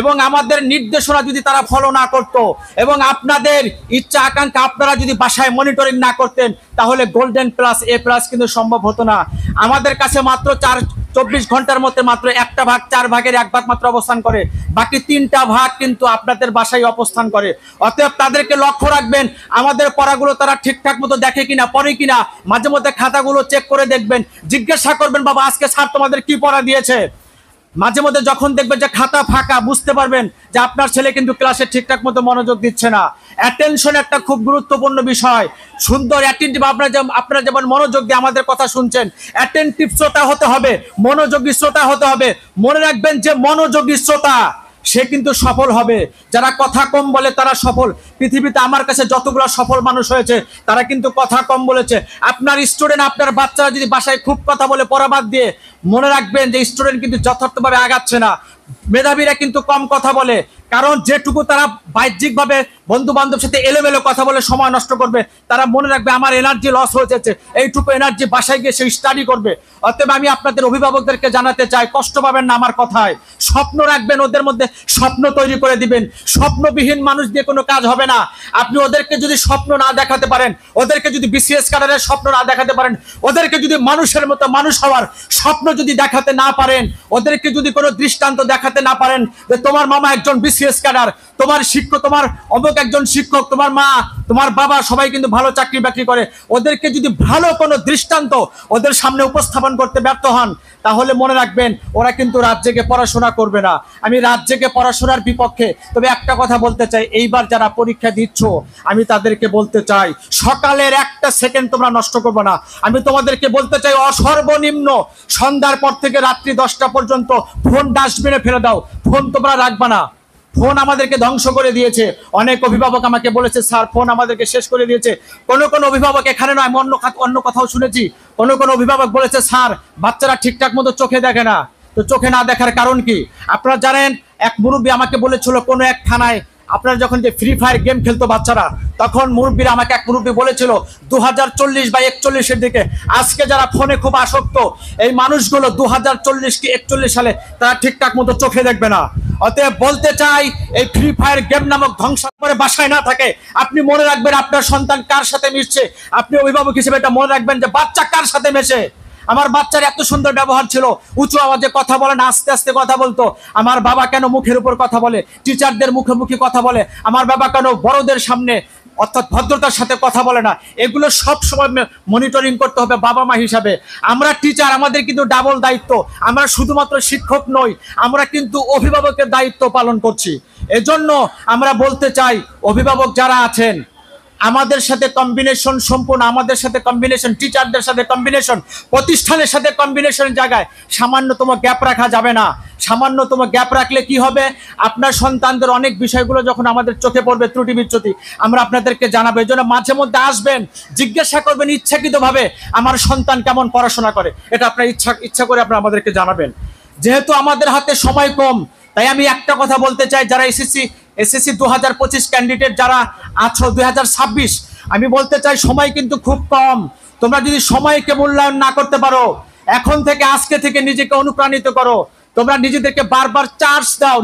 এবং আমাদের নির্দেশনা যদি তারা ফলো না করত এবং আপনাদের ইচ্ছা আকাঙ্ক্ষা আপনারা যদি বাসায় মনিটরিং না করতেন, তাহলে গোল্ডেন প্লাস এ প্লাস কিন্তু সম্ভব হতো না। আমাদের কাছে মাত্র 24 ঘন্টার মধ্যে মাত্র একটা ভাগ, 4 ভাগের 1 ভাগ মাত্র অবস্থান করে, বাকি 3টা ভাগ কিন্তু আপনাদের বাসায় অবস্থান করে। অতএব তাদেরকে লক্ষ্য রাখবেন, আমাদের পড়াগুলো তারা ঠিকঠাক মতো দেখে কিনা, পড়ে কিনা, মাঝে মধ্যে খাতাগুলো চেক করে দেখবেন, জিজ্ঞাসা করবেন, বাবা আজকে স্যার তোমাদের কি পড়া দিয়েছে। মাঝে মধ্যে যখন দেখবেন যে খাতা ফাঁকা, বুঝতে পারবেন যে আপনার ছেলে কিন্তু ক্লাসে ঠিকঠাক মতো মনোযোগ দিচ্ছে না। অ্যাটেনশন একটা খুব গুরুত্বপূর্ণ বিষয়। সুন্দর অ্যাটেন্টিভ, আপনারা যেমন মনোযোগ দিয়ে আমাদের কথা শুনছেন, অ্যাটেন্টিভ শ্রোতা হতে হবে, মনোযোগী শ্রোতা হতে হবে। মনে রাখবেন যে মনোযোগী শ্রোতা সে কিন্তু সফল হবে। যারা কথা কম বলে তারা সফল। পৃথিবীতে আমার কাছে যতগুলো সফল মানুষ হয়েছে তারা কিন্তু কথা কম বলেছে। আপনার স্টুডেন্ট, আপনার বাচ্চারা যদি বাসায় খুব কথা বলে পড়া বাদ দিয়ে, মনে রাখবেন যে স্টুডেন্ট কিন্তু যথার্থভাবে আগাচ্ছে না। মেধাবীরা কিন্তু কম কথা বলে, কারণ যেটুকু তারা বাহ্যিকভাবে বন্ধু বান্ধবের সাথে এলোমেলো কথা বলে সময় নষ্ট করবে, তারা মনে রাখবে আমার এনার্জি লস হয়ে যাচ্ছে, এইটুকু এনার্জি বাসায় গিয়ে সে স্টাডি করবে। অতএব আমি আপনাদের অভিভাবকদেরকে জানাতে চাই, কষ্ট পাবেন না আমার কথায়, স্বপ্ন রাখবেন, ওদের মধ্যে স্বপ্ন তৈরি করে দিবেন। স্বপ্নবিহীন মানুষ দিয়ে কোনো কাজ হবে না। আপনি ওদেরকে যদি স্বপ্ন না দেখাতে পারেন, ওদেরকে যদি বিসিএস ক্যাডারের স্বপ্ন না দেখাতে পারেন, ওদেরকে যদি মানুষের মতো মানুষ হওয়ার স্বপ্ন যদি দেখাতে না পারেন, ওদেরকে যদি কোনো দৃষ্টান্ত দেখাতে না পারেন যে তোমার মামা একজন বিসিএস ক্যাডার, তোমার শিক্ষক, তোমার অমুক একজন শিক্ষক, তোমার মা, তোমার বাবা সবাই কিন্তু ভালো চাকরি বাকরি করে, ওদেরকে যদি ভালো কোনো দৃষ্টান্ত ওদের সামনে উপস্থাপন করতে ব্যর্থ হন, তাহলে মনে রাখবেন ওরা কিন্তু রাত জেগে পড়াশোনা করবে না। আমি রাত জেগে পড়াশোনার বিপক্ষে। তবে একটা কথা বলতে চাই, এইবার যারা পরীক্ষা দিচ্ছ আমি তাদেরকে বলতে চাই, সকালের একটা সেকেন্ড তোমরা নষ্ট করবে না। আমি তোমাদেরকে বলতে চাই, সর্বনিম্ন সন্ধ্যার পর থেকে রাত্রি 10টা পর্যন্ত ফোন ডাস্টবিনে ফেলে দাও। ফোন তোমরা রাখবা না। ফোন আমাদেরকে ধ্বংস করে দিয়েছে। অনেক অভিভাবক আমাকে বলেছে, স্যার ফোন আমাদেরকে শেষ করে দিয়েছে। কোন অভিভাবক, এখানে নয়, আমি অন্য কথাও শুনেছি, কোন অভিভাবক বলেছে, স্যার বাচ্চারা ঠিকঠাক মতো চোখে দেখে না। তো চোখে না দেখার কারণ কি? আপনারা জানেন, এক মুরব্বী আমাকে বলেছিল, কোনো এক থানায় আপনারা যখন যে ফ্রি ফায়ার গেম খেলতো বাচ্চারা, তখন মুরব্বীরা আমাকে, এক মুরব্বী বলেছিল 2040 বা 41-এর দিকে আজকে যারা ফোনে খুব আসক্ত, এই মানুষগুলো 2040 কি 41 সালে তারা ঠিকঠাক মতো চোখে দেখবে না। অতএব বলতে চাই, এই ফ্রি ফায়ার গেম নামক ধ্বংস করে বাসায় না থাকে, আপনি মনে রাখবেন আপনার সন্তান কার সাথে মিশছে। আপনি অভিভাবক হিসেবে এটা মনে রাখবেন যে বাচ্চা কার সাথে মেশে। আমার বাচ্চার এত সুন্দর ব্যবহার ছিল, উঁচু আওয়াজে কথা বলে না, আস্তে আস্তে কথা বলতো। আমার বাবা কেন মুখের উপর কথা বলে, টিচারদের মুখোমুখি কথা বলে, আমার বাবা কেন বড়দের সামনে অর্থাৎ ভদ্রতার সাথে কথা বলে না, এগুলো সব সময় মনিটরিং করতে হবে বাবা মা হিসাবে। আমরা টিচার, আমাদের কিন্তু ডাবল দায়িত্ব। আমরা শুধুমাত্র শিক্ষক নই, আমরা কিন্তু অভিভাবকের দায়িত্ব পালন করছি। এজন্য আমরা বলতে চাই, অভিভাবক যারা আছেন, আমাদের সাথে কম্বিনেশন সম্পূর্ণ, আমাদের সাথে কম্বিনেশন, টিচারদের সাথে কম্বিনেশন, প্রতিষ্ঠানের সাথে কম্বিনেশনের জায়গায় সামান্যতম গ্যাপ রাখা যাবে না। সামান্যতম গ্যাপ রাখলে কি হবে, আপনার সন্তানদের অনেক বিষয়গুলো যখন আমাদের চোখে পড়বে, ত্রুটি বিচ্যুতি, আমরা আপনাদেরকে জানাবো। এই জন্য মাঝে মধ্যে আসবেন, জিজ্ঞাসা করবেন ইচ্ছাকৃতভাবে আমার সন্তান কেমন পড়াশোনা করে, এটা আপনার ইচ্ছা করে আপনারা আমাদেরকে জানাবেন। যেহেতু আমাদের হাতে সময় কম, তাই আমি একটা কথা বলতে চাই, যারা এসএসসি 2025 ক্যান্ডিডেট যারা আছো, 2026, আমি বলতে চাই সময় কিন্তু খুব কম। তোমরা যদি সময়কে মূল্যায়ন না করতে পারো, এখন থেকে, আজকে থেকে নিজেকে অনুপ্রাণিত করো। তোমরা নিজেদেরকে বারবার চার্জ দাও,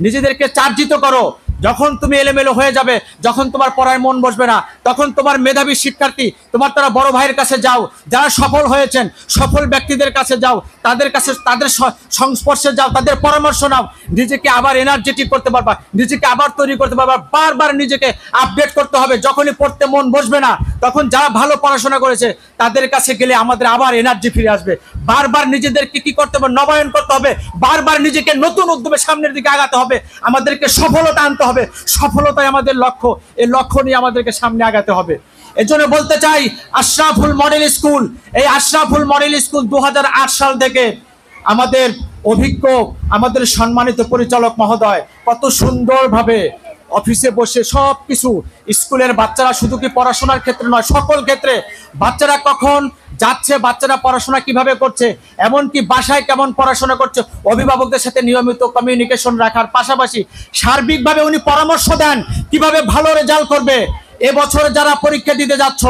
নিজেদেরকে চার্জিত করো। যখন তুমি এলোমেলো হয়ে যাবে, যখন তোমার পড়ায় মন বসবে না, তখন তোমার মেধাবী শিক্ষার্থী, তারা বড় ভাইয়ের কাছে যাও, যারা সফল হয়েছেন, সফল ব্যক্তিদের কাছে যাও, তাদের কাছে, তাদের সংস্পর্শে যাও, তাদের পরামর্শ নাও, নিজেকে আবার এনার্জেটিক করতে পারবা, নিজেকে আবার তৈরি করতে পারবা। বারবার নিজেকে আপডেট করতে হবে। যখনই পড়তে মন বসবে না, তখন যারা ভালো পড়াশোনা করেছে তাদের কাছে গেলে আমাদের আবার এনার্জি ফিরে আসবে। বারবার নিজেদেরকে কি করতে হবে? নবায়ন করতে হবে। বারবার নিজেকে নতুন উদ্যমে সামনের দিকে আগাতে হবে। আমাদেরকে সফলতা আনতে হবে। সফলতাই আমাদের লক্ষ্য। এই লক্ষ্য নিয়ে আমাদেরকে সামনে আগাতে হবে। এজন্য বলতে চাই, আশরাফুল মডেল স্কুল, এই আশরাফুল মডেল স্কুল 2008 সাল থেকে আমাদের অভিজ্ঞ, আমাদের সম্মানিত পরিচালক মহোদয় কত সুন্দরভাবে অফিসে বসে সব কিছু, স্কুলের বাচ্চারা শুধু কি পড়াশোনার ক্ষেত্রে নয়, সকল ক্ষেত্রে বাচ্চারা কখন যাচ্ছে, বাচ্চারা পড়াশোনা কিভাবে করছে, এমনকি বাসায় কেমন পড়াশোনা করছে, অভিভাবকদের সাথে নিয়মিত কমিউনিকেশন রাখার পাশাপাশি সার্বিকভাবে উনি পরামর্শ দেন কিভাবে ভালো রেজাল্ট করবে। এবছর যারা পরীক্ষা দিতে যাচ্ছ,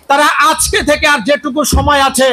তারা আজকে থেকে আর যেটুকু সময় আছে,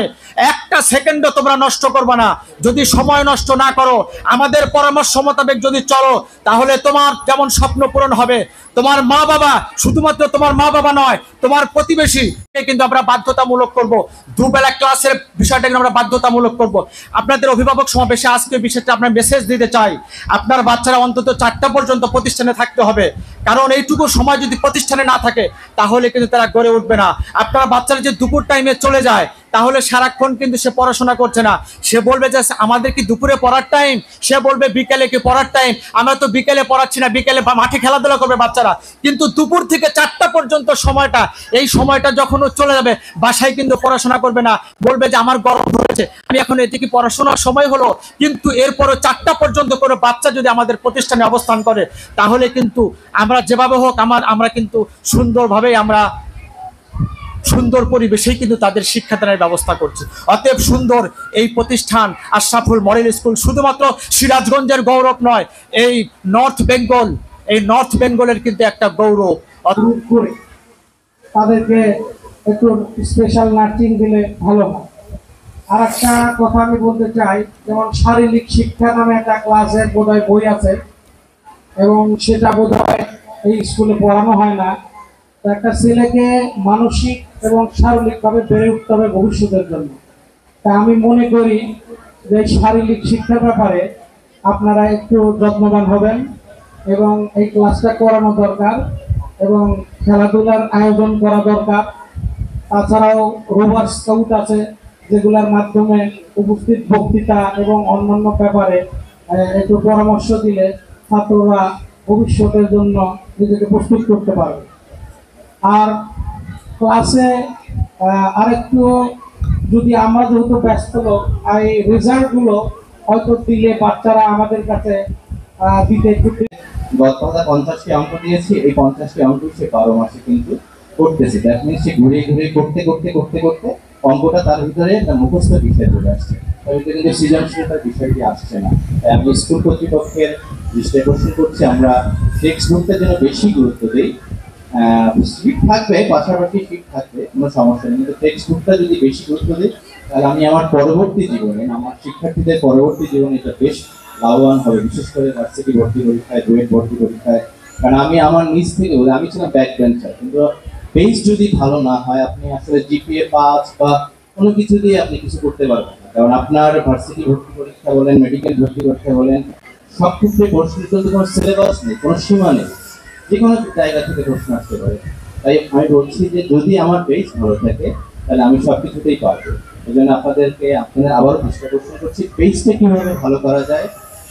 একটা সেকেন্ডও তোমরা নষ্ট করবে না। যদি সময় নষ্ট না করো, আমাদের পরামর্শ মোতাবেক যদি চলো, তাহলে তোমার যেমন স্বপ্ন পূরণ হবে। তোমার মা বাবা, শুধুমাত্র তোমার মা বাবা নয়, তোমার প্রতিবেশী কিন্তু আমরা বাধ্যতামূলক করব। দুবেলা ক্লাসের বিষয়টা কিন্তু আমরা বাধ্যতামূলক করব। আপনাদের অভিভাবক সমাবেশে আজকে বিষয়টা আপনার মেসেজ দিতে চাই, আপনার বাচ্চারা অন্তত 4টা পর্যন্ত প্রতিষ্ঠানে থাকতে হবে। কারণ এইটুকু সময় যদি প্রতিষ্ঠানে না থাকে, তাহলে কিন্তু তারা গড়ে উঠবে না। আপনার বাচ্চারা যে দুপুর টাইমে চলে যায়, তাহলে সারাক্ষণ কিন্তু সে পড়াশোনা করছে না। সে বলবে যে আমাদের কি দুপুরে পড়ার টাইম, সে বলবে বিকেলে কি পড়ার টাইম, আমরা তো বিকেলে পড়াচ্ছি না, বিকেলে মাঠে খেলাধুলা করবে বাচ্চারা। কিন্তু দুপুর থেকে 4টা পর্যন্ত সময়টা, এই সময়টা যখন ও চলে যাবে, বাসায় কিন্তু পড়াশোনা করবে না, বলবে যে আমার গরম ধরেছে, আমি এখন এতে কি পড়াশোনার সময় হলো। কিন্তু এরপরও 4টা পর্যন্ত কোনো বাচ্চা যদি আমাদের প্রতিষ্ঠানে অবস্থান করে, তাহলে কিন্তু আমরা যেভাবে হোক আমরা কিন্তু সুন্দরভাবেই আমরা সুন্দর পরিবেশেই কিন্তু তাদের শিক্ষাদানের ব্যবস্থা করছে। অতএব সুন্দর এই প্রতিষ্ঠান আশরাফুল মডেল স্কুল শুধুমাত্র সিরাজগঞ্জের গৌরব নয়, এই নর্থ বেঙ্গলের কিন্তু একটা গৌরব। করে তাদেরকে একটু স্পেশাল নার্সিং দিলে ভালো হয়। আর একটা কথা আমি বলতে চাই, যেমন শারীরিক শিক্ষা নামে একটা ক্লাসের বোধহয় বই আছে, এবং সেটা বোধহয় এই স্কুলে পড়ানো হয় না। তো একটা ছেলেকে মানসিক এবং শারীরিকভাবে বেড়ে উঠতে হবে ভবিষ্যতের জন্য। তা আমি মনে করি যে শারীরিক শিক্ষার ব্যাপারে আপনারা একটু যত্নবান হবেন এবং এই ক্লাসটা করানো দরকার, এবং খেলাধুলার আয়োজন করা দরকার। তাছাড়াও রোভার স্কাউট আছে, যেগুলোর মাধ্যমে উপস্থিত বক্তৃতা এবং অন্যান্য ব্যাপারে একটু পরামর্শ দিলে ছাত্ররা ভবিষ্যতের জন্য নিজেকে প্রস্তুত করতে পারবে। আর ক্লাসে আরেকটু যদি আমরা যেহেতু ব্যস্ত লোক, এই রেজাল্টগুলো হয়তো দিলে বাচ্চারা আমাদের কাছে দিতে একটু। গত 50টি অঙ্ক দিয়েছি, এই 50টি অঙ্ক সে 12 মাসে কিন্তু করতেছে। দ্যাট মিনস সে ঘুরে ঘুরে করতে করতে করতে করতে অঙ্কটা তার ভিতরে মুখস্থ বিষয় চলে আসছে, তার ভিতরে কিন্তু সৃজনশীলতার বিষয়টি আসছে না। আমি স্কুল কর্তৃপক্ষের দৃষ্টি আকর্ষণ করছি, আমরা টেক্সট বুকটা যেন বেশি গুরুত্ব দিই। শিট থাকবে, পাশাপাশি শিট থাকবে, কোনো সমস্যা নেই, কিন্তু টেক্সট বুকটা যদি বেশি গুরুত্ব দিই, তাহলে আমি আমার পরবর্তী জীবনে, আমার শিক্ষার্থীদের পরবর্তী জীবনে এটা বেশ লাভবান হবে, বিশেষ করে ভার্সিটি ভর্তি পরীক্ষায়, ডুয়েট ভর্তি পরীক্ষায়। কারণ আমি আমার নিজ থেকে, আমি ছিলাম ব্যাক বেঞ্চার, কিন্তু বেস যদি ভালো না হয়, আপনি আসলে জিপিএ 5 বা কোনো কিছু দিয়ে আপনি কিছু করতে পারবেন না। কারণ আপনার ভার্সিটি ভর্তি পরীক্ষা বলেন, মেডিকেল ভর্তি পরীক্ষা বলেন, সব ক্ষেত্রে প্রশ্নের জন্য কোনো সিলেবাস নেই, কোনো সীমা নেই, যে কোনো জায়গা থেকে প্রশ্ন আসতে পারে। তাই আমি বলছি যে যদি আমার বেস ভালো থাকে, তাহলে আমি সব কিছুতেই পারবো। এই জন্য আপনাদের আবারও দৃষ্টি আকর্ষণ করছি, বেসটা কীভাবে ভালো করা যায়।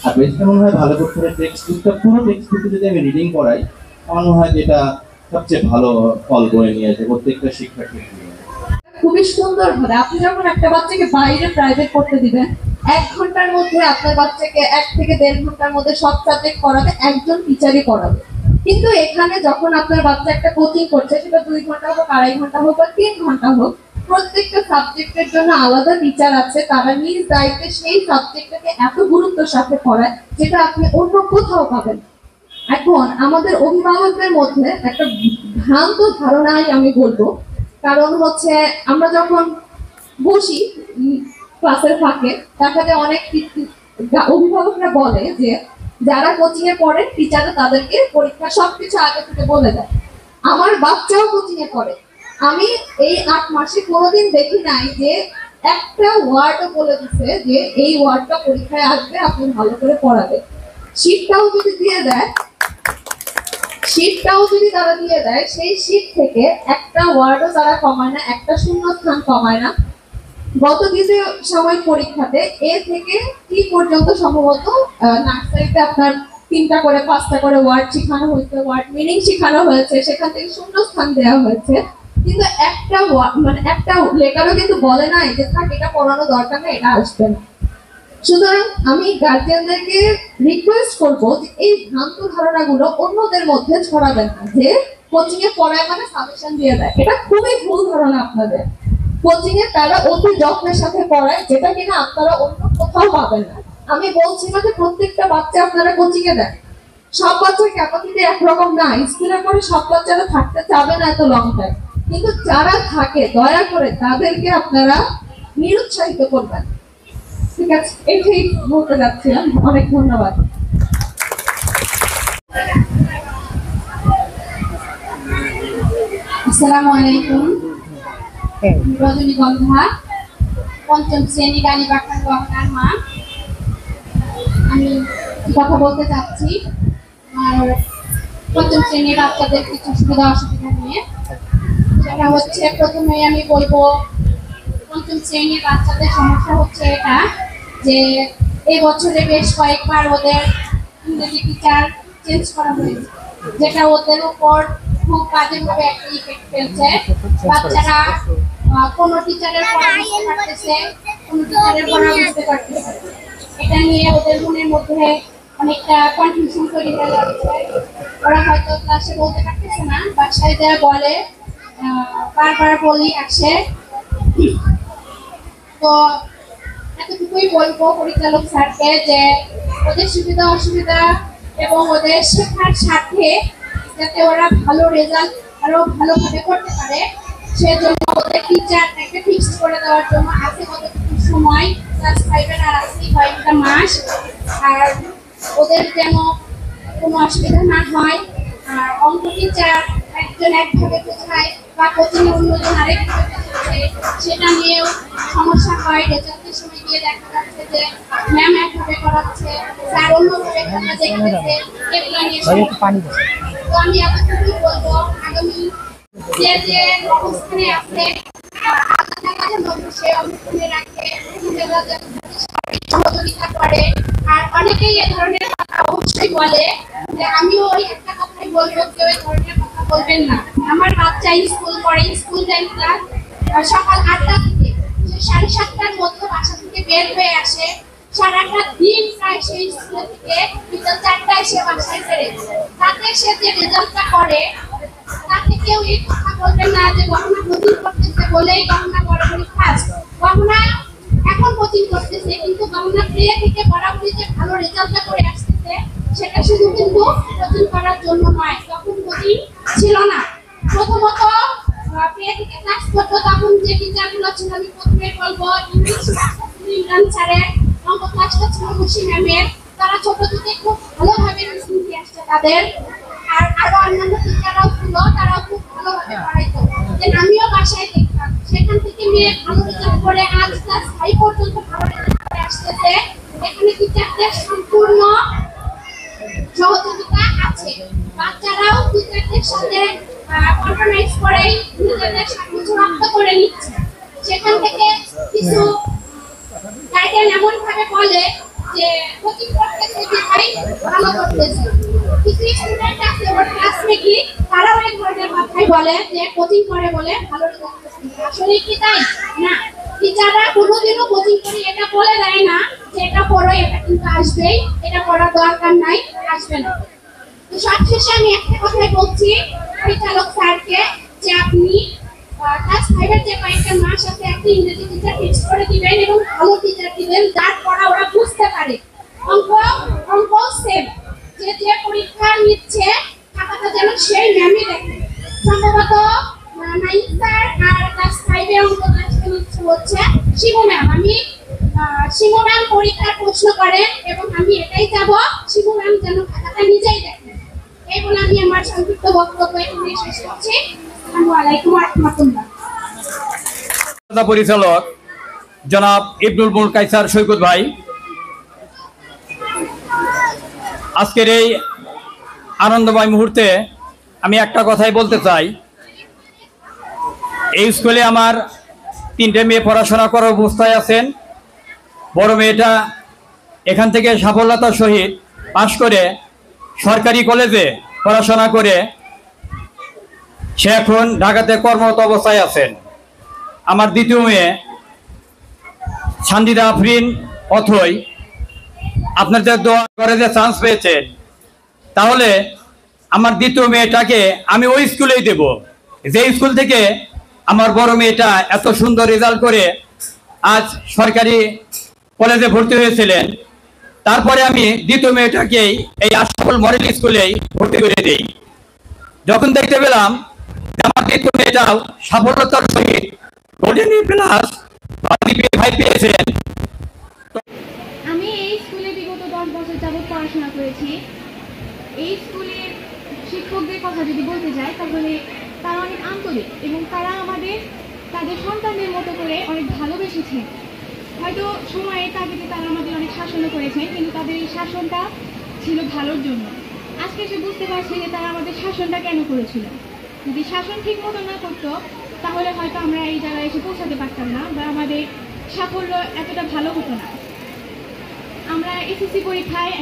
আর বেসটা মনে হয় ভালো করতে হবে টেক্সট বুকটা, পুরো টেক্সট বুকটা যদি আমি রিডিং করাই, আমার মনে হয় যেটা সবচেয়ে ভালো ফল বয়ে নিয়ে আসে প্রত্যেকটা শিক্ষার্থী। খুবই সুন্দর ভাবে আপনি যখন একটা বাচ্চাকে বাইরে প্রাইভেট পড়তে দিবেন, 1 ঘন্টার মধ্যে আপনার বাচ্চাকে 1 থেকে 1.5 ঘন্টার মধ্যে সব সাবজেক্ট পড়াবে, একজন টিচারই পড়াবে। কিন্তু এখানে যখন আপনার বাচ্চা একটা কোচিং করছে, সেটা 2 ঘন্টা হোক, 2.5 ঘন্টা হোক বা 3 ঘন্টা হোক, প্রত্যেকটা সাবজেক্টের জন্য আলাদা টিচার আছে, তারা নিজ দায়িত্বে সেই সাবজেক্টটাকে এত গুরুত্বের সাথে পড়ায়, যেটা আপনি অন্য কোথাও পাবেন। এখন আমাদের অভিভাবকদের মধ্যে একটা ভ্রান্ত ধারণাই আমি বলবো, কারণ হচ্ছে আমরা যখন বসি ক্লাসের ফাঁকে, দেখা যায় অনেক অভিভাবকরা বলে যে যারা কোচিং এ পড়ে টিচাররা তাদেরকে পরীক্ষা সবকিছু আগে থেকে বলে দেয়। আমার বাচ্চাও কোচিং এ পড়ে, আমি এই 8 মাসে কোনোদিন দেখি নাই যে একটা ওয়ার্ডও বলে দিচ্ছে যে এই ওয়ার্ডটা পরীক্ষায় আসবে, আপনি ভালো করে পড়াবেন। শীটটাও যদি দিয়ে দেয়, তারা দিয়ে দেয়, সেই শীট থেকে একটা ওয়ার্ডও তারা কমায় না, একটা শূন্য স্থান কমায় না। গত দ্বিতীয় সাময়িক পরীক্ষাতে এ থেকে কি পর্যন্ত সম্ভবত নার্সারিতে আপনার 3টা করে 5টা করে ওয়ার্ড শেখানো হয়েছে, ওয়ার্ড মিনিং শেখানো হয়েছে, সেখান থেকে শূন্য স্থান দেওয়া হয়েছে, কিন্তু একটা একটা লেটারও কিন্তু বলে নাই যে থাক এটা পড়ানো দরকার না, এটা আসবে না। সুতরাং আমি গার্জিয়ানদেরকে রিকোয়েস্ট করবো যে এই ভ্রান্ত ধারণাগুলো অন্যদের মধ্যে ছড়াবেন না যে কোচিং এ পড়ায় মানে সাজেশন দিয়ে দেয়। এটা খুবই ভুল ধারণা আপনাদের। কোচিং এ তারা অতি যত্নের সাথে পড়ায়, যেটা কিনা আপনারা অন্য কোথাও পাবেন না। আমি বলছি না যে প্রত্যেকটা বাচ্চা আপনারা কোচিং এ দেন, সব বাচ্চার ক্যাপাসিটি একরকম না, স্কুলে করে সব বাচ্চারা থাকতে চাবে না এত লং টাইম, কিন্তু যারা থাকে দয়া করে তাদেরকে আপনারা নিরুৎসাহিত করবেন। ঠিক আছে, এটাই বলতে যাচ্ছিলাম। অনেক ধন্যবাদ। আসসালামু আলাইকুম। রজনীগন্ধা, 5ম শ্রেণী গালীবাখান গহনার মা। আমি কথা বলতে চাচ্ছি আর 5ম শ্রেণীর বাচ্চাদের কিছু সুবিধা অসুবিধা নিয়ে। সেটা হচ্ছে, প্রথমেই আমি বলবো 5ম শ্রেণীর বাচ্চাদের সমস্যা হচ্ছে এটা যে এই বছরে বেশ কয়েকবার ওদের ইংরেজি টিচার চেঞ্জ করা হয়েছে, যেটা ওদের উপর খুব বাজেভাবে একটা ইফেক্ট ফেলছে। বাচ্চারা কোনো টিচারের পড়া বুঝতে পারতেছে, কোনো টিচারের পড়া বুঝতে পারতেছে, এটা নিয়ে ওদের মনের মধ্যে অনেকটা কনফিউশন তৈরি হয়ে যাচ্ছে। ওরা হয়তো ক্লাসে বলতে পারতেছে না, বাসায় যা বলে, বারবার বলি আসে। তো এতটুকুই বলবো পরিচালক স্যারকে যে ওদের সুবিধা অসুবিধা এবং ওদের শেখার সাথে যাতে ওরা ভালো রেজাল্ট আরো ভালোভাবে করতে পারে, সেজন্য ওদের টিচার একটা ফিক্সড করে দেওয়ার জন্য আছে কতটুকু সময়, ক্লাস 5 আর আছে কয়েকটা মাস, আর ওদের যেন কোনো অসুবিধা না হয়। আর অঙ্ক টিচার একজন একভাবে বোঝায় বা কোচিং অন্যজন আরেকভাবে বোঝাচ্ছে, সেটা নিয়েও সমস্যা হয়। রেজাল্টের সময় গিয়ে দেখা যাচ্ছে যে ম্যাম একভাবে করাচ্ছে, স্যার অন্যভাবে খাতা দেখতেছে, এগুলো নিয়ে তো আমি এতটুকুই বলবো, আগামী যে অবস্থানে আছে সে অবস্থানে রাখে, সহযোগিতা করে। আর অনেকেই এ ধরনের কথা অবশ্যই বলে, যে আমিও ওই একটা কথাই বলবো, কেউ এই ধরনের কথা বলবেন না। আমার বাচ্চা স্কুল করে, স্কুল টাইমটা সকাল 8টা থেকে 7:30টার মধ্যে বাসা থেকে বের হয়ে আসে, সারাটা দিন প্রায় সেই স্কুল থেকে বিকেল 4টায় সে বাসায় ফেরে। তাতে সে যে রেজাল্টটা করে, তাতে কেউ এই কথা বলবেন না যে গহনা কোচিং করতেছে বলেই গহনা বরাবরই ফার্স্ট। গহনা এখন কোচিং করতেছে, কিন্তু গহনা প্লে থেকে বরাবরই যে ভালো রেজাল্টটা করে আসতেছে, সেটা শুধু কিন্তু কোচিং করার জন্য নয়। তখন কোচিং ছিল না, প্রথমত প্লে থেকে ক্লাস করতো, তখন যে টিচারগুলো ছিল, আমি প্রথমে বলবো ইংলিশ ইমরান স্যারের, অঙ্ক ক্লাসটা ছিল খুশি ম্যামের, তারা ছোট থেকে খুব ভালোভাবে শিখিয়ে আসছে তাদের। আর আরো অন্যান্য টিচাররাও ছিল, তারাও খুব ভালোভাবে পড়াইতো। আমিও বাসায় দেখতাম, সেখান থেকে মেয়ে ভালো রেজাল্ট করে আজ ক্লাস 5 পর্যন্ত ভালো রেজাল্ট করে আসতেছে। এখানে টিচারদের সম্পূর্ণ সহযোগিতা আছে, বাচ্চারাও টিচারদের সাথে কম্প্রোমাইজ করে নিজেদের সবকিছু রপ্ত করে নিচ্ছে। সেখান থেকে কিছু গাইডেন এমন ভাবে বলে যে কোচিং করতেছে ভাই ভালো করতেছে, কিছু স্টুডেন্ট আছে ওর ক্লাসমেটই, তারাও এই ধরনের কথাই বলে যে কোচিং করে বলে ভালো রেজাল্ট করতেছে। আসলে কি তাই না? টিচাররা কোনোদিনও কোচিং করে এটা বলে দেয় না যে এটা পড়ো, এটা কিন্তু আসবেই, এটা পড়ার দরকার নাই, আসবে না। তো সবশেষে আমি একটা কথাই বলছি পরিচালক স্যারকে, যে আপনি ক্লাস 5 এর যে কয়েকটা মাস আছে একটা ইংরেজি টিচার ফিক্স করে দিবেন এবং ভালো টিচার দিবেন, যার পড়া ওরা বুঝতে পারে। অঙ্ক সেম, যে পরীক্ষা নিচ্ছে খাতাটা যেন সেই ম্যামই দেখে। সম্ভবত 9 স্যার আর ক্লাস 5 এর অঙ্ক ক্লাসটা হচ্ছে শিমু ম্যাম। আমি শিমু ম্যাম পরীক্ষার প্রশ্ন করেন এবং আমি এটাই চাবো শিমু ম্যাম যেন খাতাটা নিজেই দেখেন। এই বলে আমি আমার সংক্ষিপ্ত বক্তব্য এখানে শেষ করছি। আসসালামু আলাইকুম ওয়া রাহমাতুল্লাহ। পরিচালক জনাব ইবনুল মুলক কায়সার সৈকত ভাই, আজকের এই আনন্দময় মুহূর্তে আমি একটা কথাই বলতে চাই। এই স্কুলে আমার 3টে মেয়ে পড়াশোনা করার অবস্থায় আছেন। বড় মেয়েটা এখান থেকে সাফল্যতার সহিত পাশ করে সরকারি কলেজে পড়াশোনা করে সে এখন ঢাকাতে কর্মরত অবস্থায় আছেন। আমার দ্বিতীয় মেয়ে সান্দিদা আফরিন অথই, আপনাদের দোয়া করে যে চান্স পেয়েছেন, তাহলে আমার দ্বিতীয় মেয়েটাকে আমি ওই স্কুলেই দেব যে স্কুল থেকে আমার বড় মেয়েটা এত সুন্দর রেজাল্ট করে আজ সরকারি কলেজে ভর্তি হয়েছিলেন। তারপরে আমি দ্বিতীয় মেয়েটাকেই এই আশরাফুল মডেল স্কুলেই ভর্তি করে দিই। যখন দেখতে পেলাম আমার দ্বিতীয় মেয়েটাও সাফল্যতার সহিত গোল্ডেন এ প্লাস পেয়েছেন। আমি এই স্কুলে বিগত 10 বছর যাবত পড়াশোনা করেছি। এই স্কুলের শিক্ষকদের কথা যদি বলতে যাই তাহলে তারা অনেক আন্তরিক এবং তারা আমাদের তাদের সন্তানদের মতো করে অনেক ভালোবেসেছেন। হয়তো সময়ের তাগিদে তারা আমাদের অনেক শাসনও করেছেন, কিন্তু তাদের এই শাসনটা ছিল ভালোর জন্য। আজকে এসে বুঝতে পারছি যে তারা আমাদের শাসনটা কেন করেছিল। যদি শাসন ঠিক মতো না করতো তাহলে হয়তো আমরা এই জায়গায় এসে পৌঁছাতে পারতাম না বা আমাদের সাফল্য এতটা ভালো হতো না। আমরা এসএসসি পরীক্ষায়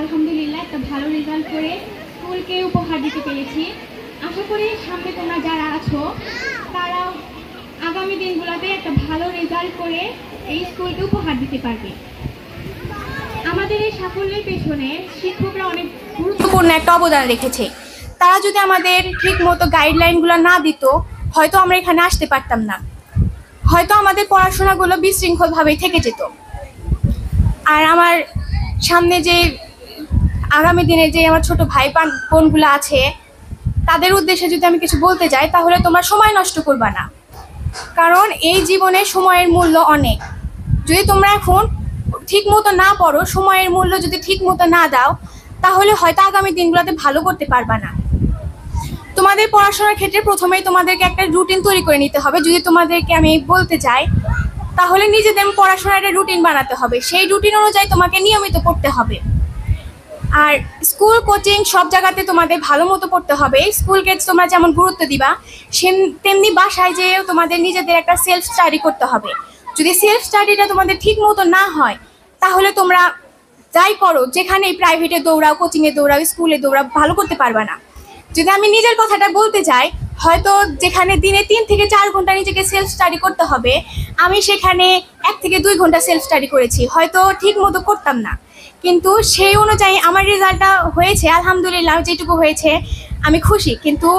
আলহামদুলিল্লাহ একটা ভালো রেজাল্ট করে স্কুলকে উপহার দিতে পেরেছি। আশা করি সামনে তোমরা যারা আছো তারা আগামী দিনগুলোতে একটা ভালো রেজাল্ট করে এই স্কুলকে উপহার দিতে পারবে। আমাদের এই সাফল্যের পেছনে শিক্ষকরা অনেক গুরুত্বপূর্ণ একটা অবদান রেখেছে। তারা যদি আমাদের ঠিক মতো গাইডলাইনগুলো না দিত হয়তো আমরা এখানে আসতে পারতাম না, হয়তো আমাদের পড়াশোনাগুলো বিশৃঙ্খলভাবেই থেকে যেত। আর আমার সামনে যে আগামী দিনে যে আমার ছোট ভাই বোনগুলো আছে তাদের উদ্দেশ্যে যদি আমি কিছু বলতে যাই তাহলে তোমরা সময় নষ্ট করবা না, কারণ এই জীবনে সময়ের মূল্য অনেক। যদি তোমরা এখন ঠিক মতো না পড়ো, সময়ের মূল্য যদি ঠিক মতো না দাও, তাহলে হয়তো আগামী দিনগুলোতে ভালো করতে পারবা না। তোমাদের পড়াশোনার ক্ষেত্রে প্রথমেই তোমাদেরকে একটা রুটিন তৈরি করে নিতে হবে। যদি তোমাদেরকে আমি বলতে চাই তাহলে নিজেদের পড়াশোনার একটা রুটিন বানাতে হবে, সেই রুটিন অনুযায়ী তোমাকে নিয়মিত পড়তে হবে। আর স্কুল কোচিং সব জায়গাতে তোমাদের ভালো মতো পড়তে হবে। স্কুলকে তোমরা যেমন গুরুত্ব দিবা তেমনি বাসায় যেয়েও তোমাদের নিজেদের একটা সেলফ স্টাডি করতে হবে। যদি সেলফ স্টাডিটা তোমাদের ঠিক মতো না হয় তাহলে তোমরা যাই করো, যেখানে প্রাইভেটে দৌড়াও, কোচিংয়ে দৌড়াও, স্কুলে দৌড়াও, ভালো করতে পারবে না। যদি আমি নিজের কথাটা বলতে যাই, হয়তো যেখানে দিনে 3 থেকে 4 ঘন্টা নিজেকে সেলফ স্টাডি করতে হবে, আমি সেখানে 1 থেকে 2 ঘন্টা সেলফ স্টাডি করেছি। হয়তো ঠিক মতো করতাম না, কিন্তু সেই অনুযায়ী আমার রেজাল্টটা হয়েছে আলহামদুলিল্লাহ। যেটুকু হয়েছে আমি খুশি, কিন্তু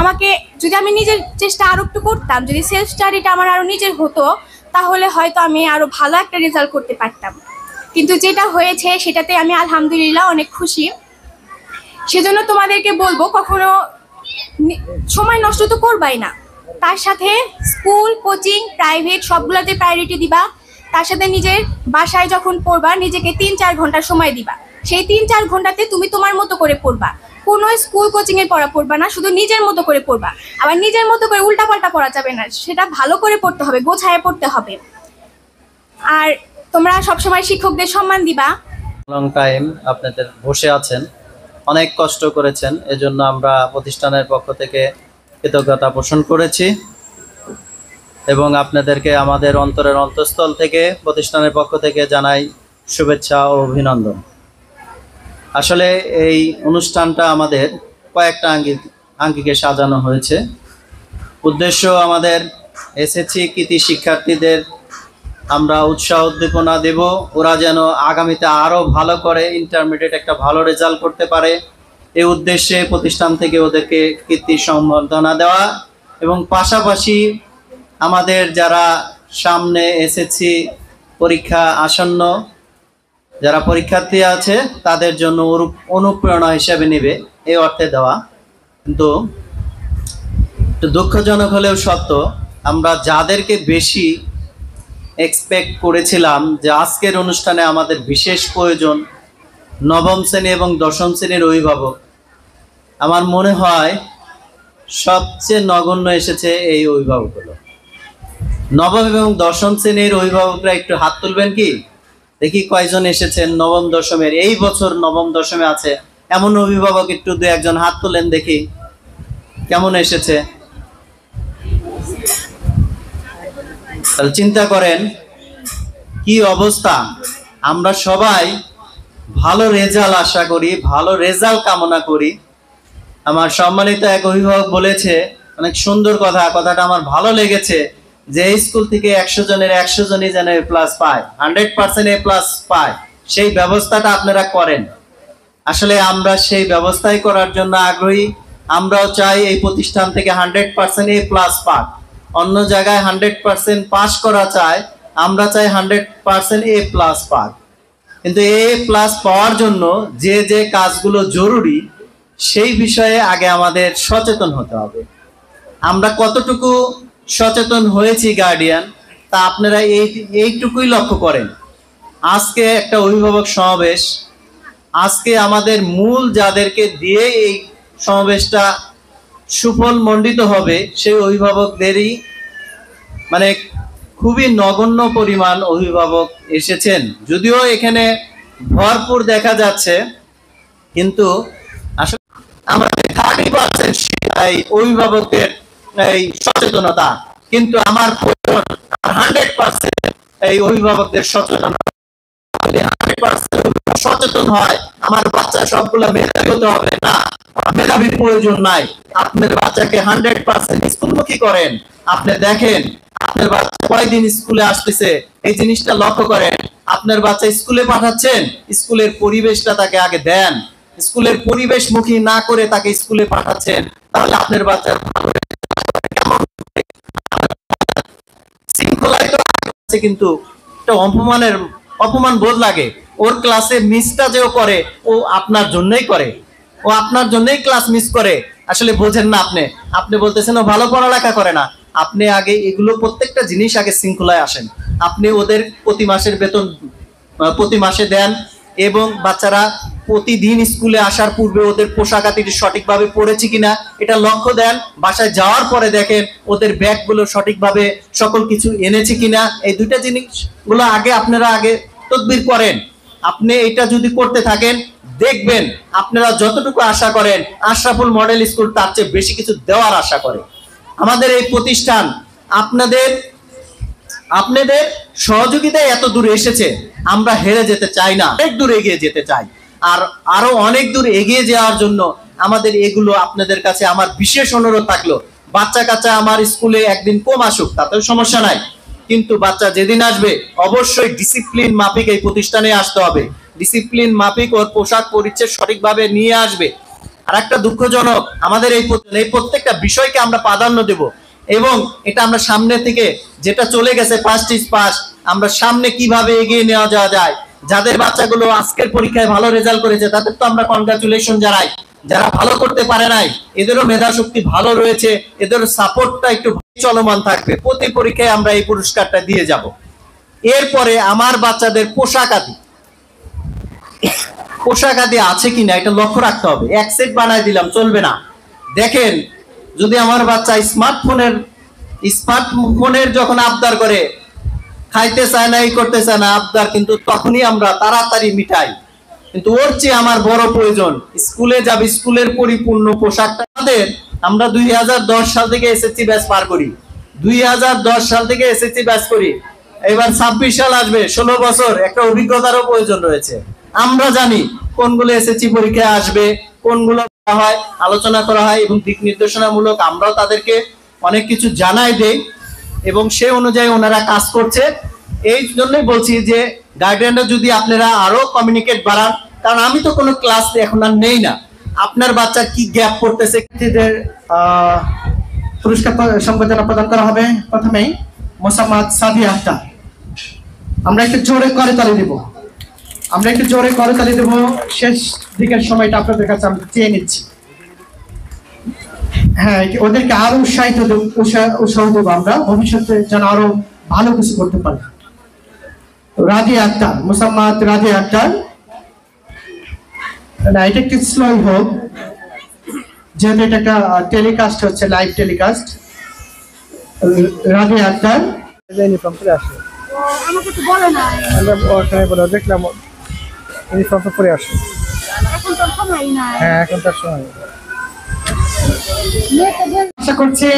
আমাকে যদি আমি নিজের চেষ্টা আরও একটু করতাম, যদি সেলফ স্টাডিটা আমার আরও নিজের হতো, তাহলে হয়তো আমি আরও ভালো একটা রেজাল্ট করতে পারতাম। কিন্তু যেটা হয়েছে সেটাতে আমি আলহামদুলিল্লাহ অনেক খুশি। সেজন্য তোমাদেরকে বলবো কখনো সময় নষ্ট তো করবাই না, তার সাথে স্কুল, কোচিং, প্রাইভেট সবগুলোতে প্রায়োরিটি দিবা। তার সাথে নিজের বাসায় যখন পড়বা নিজেকে 3-4 ঘন্টা সময় দিবা। সেই 3-4 ঘন্টাতে তুমি তোমার মতো করে পড়বা, কোনো স্কুল কোচিংয়ের পড়া পড়বা না, শুধু নিজের মতো করে পড়বা। আবার নিজের মতো করে উল্টাপাল্টা পড়া যাবে না, সেটা ভালো করে পড়তে হবে, গোছায় পড়তে হবে। আর তোমরা সবসময় শিক্ষকদের সম্মান দিবা। লং টাইম আপনাদের বসে আছেন, অনেক কষ্ট করেছেন, এজন্য আমরা প্রতিষ্ঠানের পক্ষ থেকে কৃতজ্ঞতা পোষণ করেছি এবং আপনাদেরকে আমাদের অন্তরের অন্তঃস্থল থেকে প্রতিষ্ঠানের পক্ষ থেকে জানাই শুভেচ্ছা ও অভিনন্দন। আসলে এই অনুষ্ঠানটা আমাদের কয়েকটা আঙ্গিকে সাজানো হয়েছে। উদ্দেশ্য আমাদের এসএসসি কৃতি শিক্ষার্থীদের আমরা উৎসাহ উদ্দীপনা দেব, ওরা যেন আগামীতে আরও ভালো করে ইন্টারমিডিয়েট একটা ভালো রেজাল্ট করতে পারে। এই উদ্দেশ্যে প্রতিষ্ঠান থেকে ওদেরকে কীর্তি সম্বর্ধনা দেওয়া এবং পাশাপাশি আমাদের যারা সামনে এসএসসি পরীক্ষা আসন্ন যারা পরীক্ষার্থী আছে তাদের জন্য অনুপ্রেরণা হিসেবে নেবে এই অর্থে দেওয়া। কিন্তু দুঃখজনক হলেও সত্য, আমরা যাদেরকে বেশি এক্সপেক্ট করেছিলাম যে আজকের অনুষ্ঠানে আমাদের বিশেষ প্রয়োজন নবম শ্রেণী এবং দশম শ্রেণীর অভিভাবক, আমার মনে হয় সবচেয়ে নগণ্য এসেছে এই অভিভাবকগুলো। নবম এবং দশম শ্রেণীর অভিভাবকরা একটু হাত তুলবেন কি? দেখি কয়জন এসেছেন নবম দশমের, এই বছর নবম দশমে আছে এমন অভিভাবক একটু দু একজন হাত তুলেন দেখি কেমন এসেছে। তাহলে চিন্তা করেন কি অবস্থা। আমরা সবাই ভালো রেজাল্ট আশা করি, ভালো রেজাল্ট কামনা করি। আমার সম্মানিত এক অভিভাবক বলেছে অনেক সুন্দর কথা, কথাটা আমার ভালো লেগেছে, যে এই স্কুল থেকে 100 জনের 100 জনই যেন A+ পায়, 100% A+ পায়, সেই ব্যবস্থাটা আপনারা করেন। আসলে আমরা সেই ব্যবস্থাই করার জন্য আগ্রহী। আমরাও চাই এই প্রতিষ্ঠান থেকে 100% A+ পাক। অন্য জায়গায় 100% পাস করা চায়, আমরা চাই 100% A+ পাক। কিন্তু A+ পাওয়ার জন্য যে যে কাজগুলো জরুরি সেই বিষয়ে আগে আমাদের সচেতন হতে হবে। আমরা কতটুকু সচেতন হয়েছি গার্ডিয়ান, তা আপনারা এইটুকুই লক্ষ্য করেন। আজকে একটা অভিভাবক সমাবেশ, আজকে আমাদের মূল যাদেরকে দিয়ে এই সমাবেশটা সুফল মণ্ডিত হবে সেই অভিভাবকদেরই মানে খুবই নগণ্য পরিমাণ অভিভাবক এসেছেন। যদিও এখানে ভরপুর দেখা যাচ্ছে, কিন্তু আসলে আমাদের 30% এই অভিভাবকদের এই সচেতনতা, কিন্তু আমার 100% এই অভিভাবকদের সচেতনতা। 100% সচেতন হয় আমার বাচ্চা সবগুলো মেধাবী হতে হবে না, মেধাবীর প্রয়োজন নাই। আপনার বাচ্চাকে 100% স্কুলমুখী করেন। আপনি দেখেন আপনার বাচ্চা কয়দিন স্কুলে আসতেছে, এই জিনিসটা লক্ষ্য করেন। আপনার বাচ্চা স্কুলে পাঠাচ্ছেন, স্কুলের পরিবেশটা তাকে আগে দেন। স্কুলের পরিবেশমুখী না করে তাকে স্কুলে পাঠাচ্ছেন, তাহলে আপনার বাচ্চার কেমন শৃঙ্খলায় তো কিন্তু একটা অপমান বোধ লাগে। ওর ক্লাসে মিসটা যে করে ও আপনার জন্যই করে, ও আপনার জন্যই ক্লাস মিস করে। আসলে বোঝেন না আপনি বলতেছেন ও ভালো পড়ালেখা করে না। আপনি আগে এগুলো প্রত্যেকটা জিনিস আগে শৃঙ্খলায় আসেন। আপনি ওদের প্রতি মাসের বেতন প্রতি মাসে দেন, এবং বাচ্চারা প্রতিদিন স্কুলে আসার পূর্বে ওদের পোশাক আদি সঠিকভাবে পড়েছে কিনা এটা লক্ষ্য দেন। বাসায় যাওয়ার পরে দেখেন ওদের ব্যাগগুলো সঠিকভাবে সকল কিছু এনেছে কিনা। এই দুইটা জিনিসগুলো আপনারা আগে তদবির করেন। আপনি এটা যদি করতে থাকেন, দেখবেন আপনারা যতটুকু আশা করেন আশরাফুল মডেল স্কুল তার চেয়ে বেশি কিছু দেওয়ার আশা করে। আমাদের এই প্রতিষ্ঠান আপনাদের সহযোগিতায় এত দূরে এসেছে, আমরা হেরে যেতে চাই না, অনেক দূর এগিয়ে যেতে চাই। আর আরো অনেক দূর এগিয়ে যাওয়ার জন্য আমাদের এগুলো আপনাদের কাছে আমার বিশেষ অনুরোধ থাকলো। বাচ্চা কাচ্চা আমার স্কুলে একদিন কম আসুক তাতেও সমস্যা নাই, কিন্তু বাচ্চা যেদিন আসবে অবশ্যই ডিসিপ্লিন মাফিক এই প্রতিষ্ঠানে আসতে হবে। ডিসিপ্লিন মাফিক ওর পোশাক পরিচ্ছদ সঠিকভাবে নিয়ে আসবে। আর একটা দুঃখজনক, আমাদের এই প্রত্যেকটা বিষয়কে আমরা প্রাধান্য দেব, এবং এটা আমরা সামনে থেকে যেটা চলে গেছে পাস্ট ইজ পাস্ট, আমরা সামনে কিভাবে এগিয়ে নেওয়া যাওয়া যায়। যাদের বাচ্চাগুলো আজকের পরীক্ষায় ভালো রেজাল্ট করেছে তাদের তো আমরা কনগ্রাচুলেশন জানাই। যারা ভালো করতে পারে নাই, এদেরও মেধা শক্তি ভালো রয়েছে, এদের সাপোর্টটা একটু চলমান থাকবে। প্রতি পরীক্ষায় আমরা এই পুরস্কারটা দিয়ে যাব। এরপরে আমার বাচ্চাদের পোশাক আদি আছে কিনা এটা লক্ষ্য রাখতে হবে। এক সেট বানায় দিলাম চলবে না। দেখেন যদি আমার বাচ্চা স্মার্টফোনের যখন আবদার করে, খাইতে চায় না, এই করতে চায় না আবদার, কিন্তু তখনই আমরা তাড়াতাড়ি মিটাই। কিন্তু ওর চেয়ে আমার বড় প্রয়োজন স্কুলে যাবে, স্কুলের পরিপূর্ণ পোশাকটা। আমরা 2010 সাল থেকে এসএসসি ব্যাচ পার করি, 2010 সাল থেকে এসএসসি ব্যাচ করি। এবার 26 সাল আসবে, 16 বছর, একটা অভিজ্ঞতারও প্রয়োজন রয়েছে। আমরা জানি কোনগুলো এসএসসি পরীক্ষায় আসবে, কোনগুলো হয়, আলোচনা করা হয়, এবং দিক নির্দেশনামূলক আমরাও তাদেরকে অনেক কিছু জানাই দেই, এবং সে অনুযায়ী ওনারা কাজ করছে। এই জন্যই বলছি যে গার্ডিয়ানরা যদি আপনারা আরো কমিউনিকেট বাড়ান, কারণ আমি তো কোনো ক্লাস এখন আর নেই না, আপনার বাচ্চার কি গ্যাপ পড়তেছে। পুরস্কার সংবর্ধনা প্রদান করা হবে। প্রথমেই মোসাম্মদ সাদিয়া আক্তার। আমরা একটু জোরে করতালি দেব। শেষ দিকের সময়টা আপনাদের কাছে আমরা চেয়ে নিচ্ছি। হ্যাঁ, ওদেরকে আরো উৎসাহ দেবো আমরা, ভবিষ্যতে যেন আরো ভালো কিছু করতে পারে। রাজিয়া আক্তার, মোসাম্মদ রাজিয়া আক্তার। না, এটা একটু স্লোই হোক, যেহেতু এটা একটা টেলিকাস্ট হচ্ছে, live telecast. Razia Akhtar. Uniform পরে আসে, আমাকে তো বলে না, আমরা ওখানে বলে দেখলাম ইউনিফর্ম পরে আসে। এখন তো সময় নাই। হ্যাঁ, এখন তার সময়। আশা করছি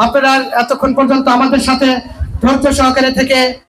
আপনারা এতক্ষণ পর্যন্ত আমাদের সাথে ধৈর্য সহকারে থেকে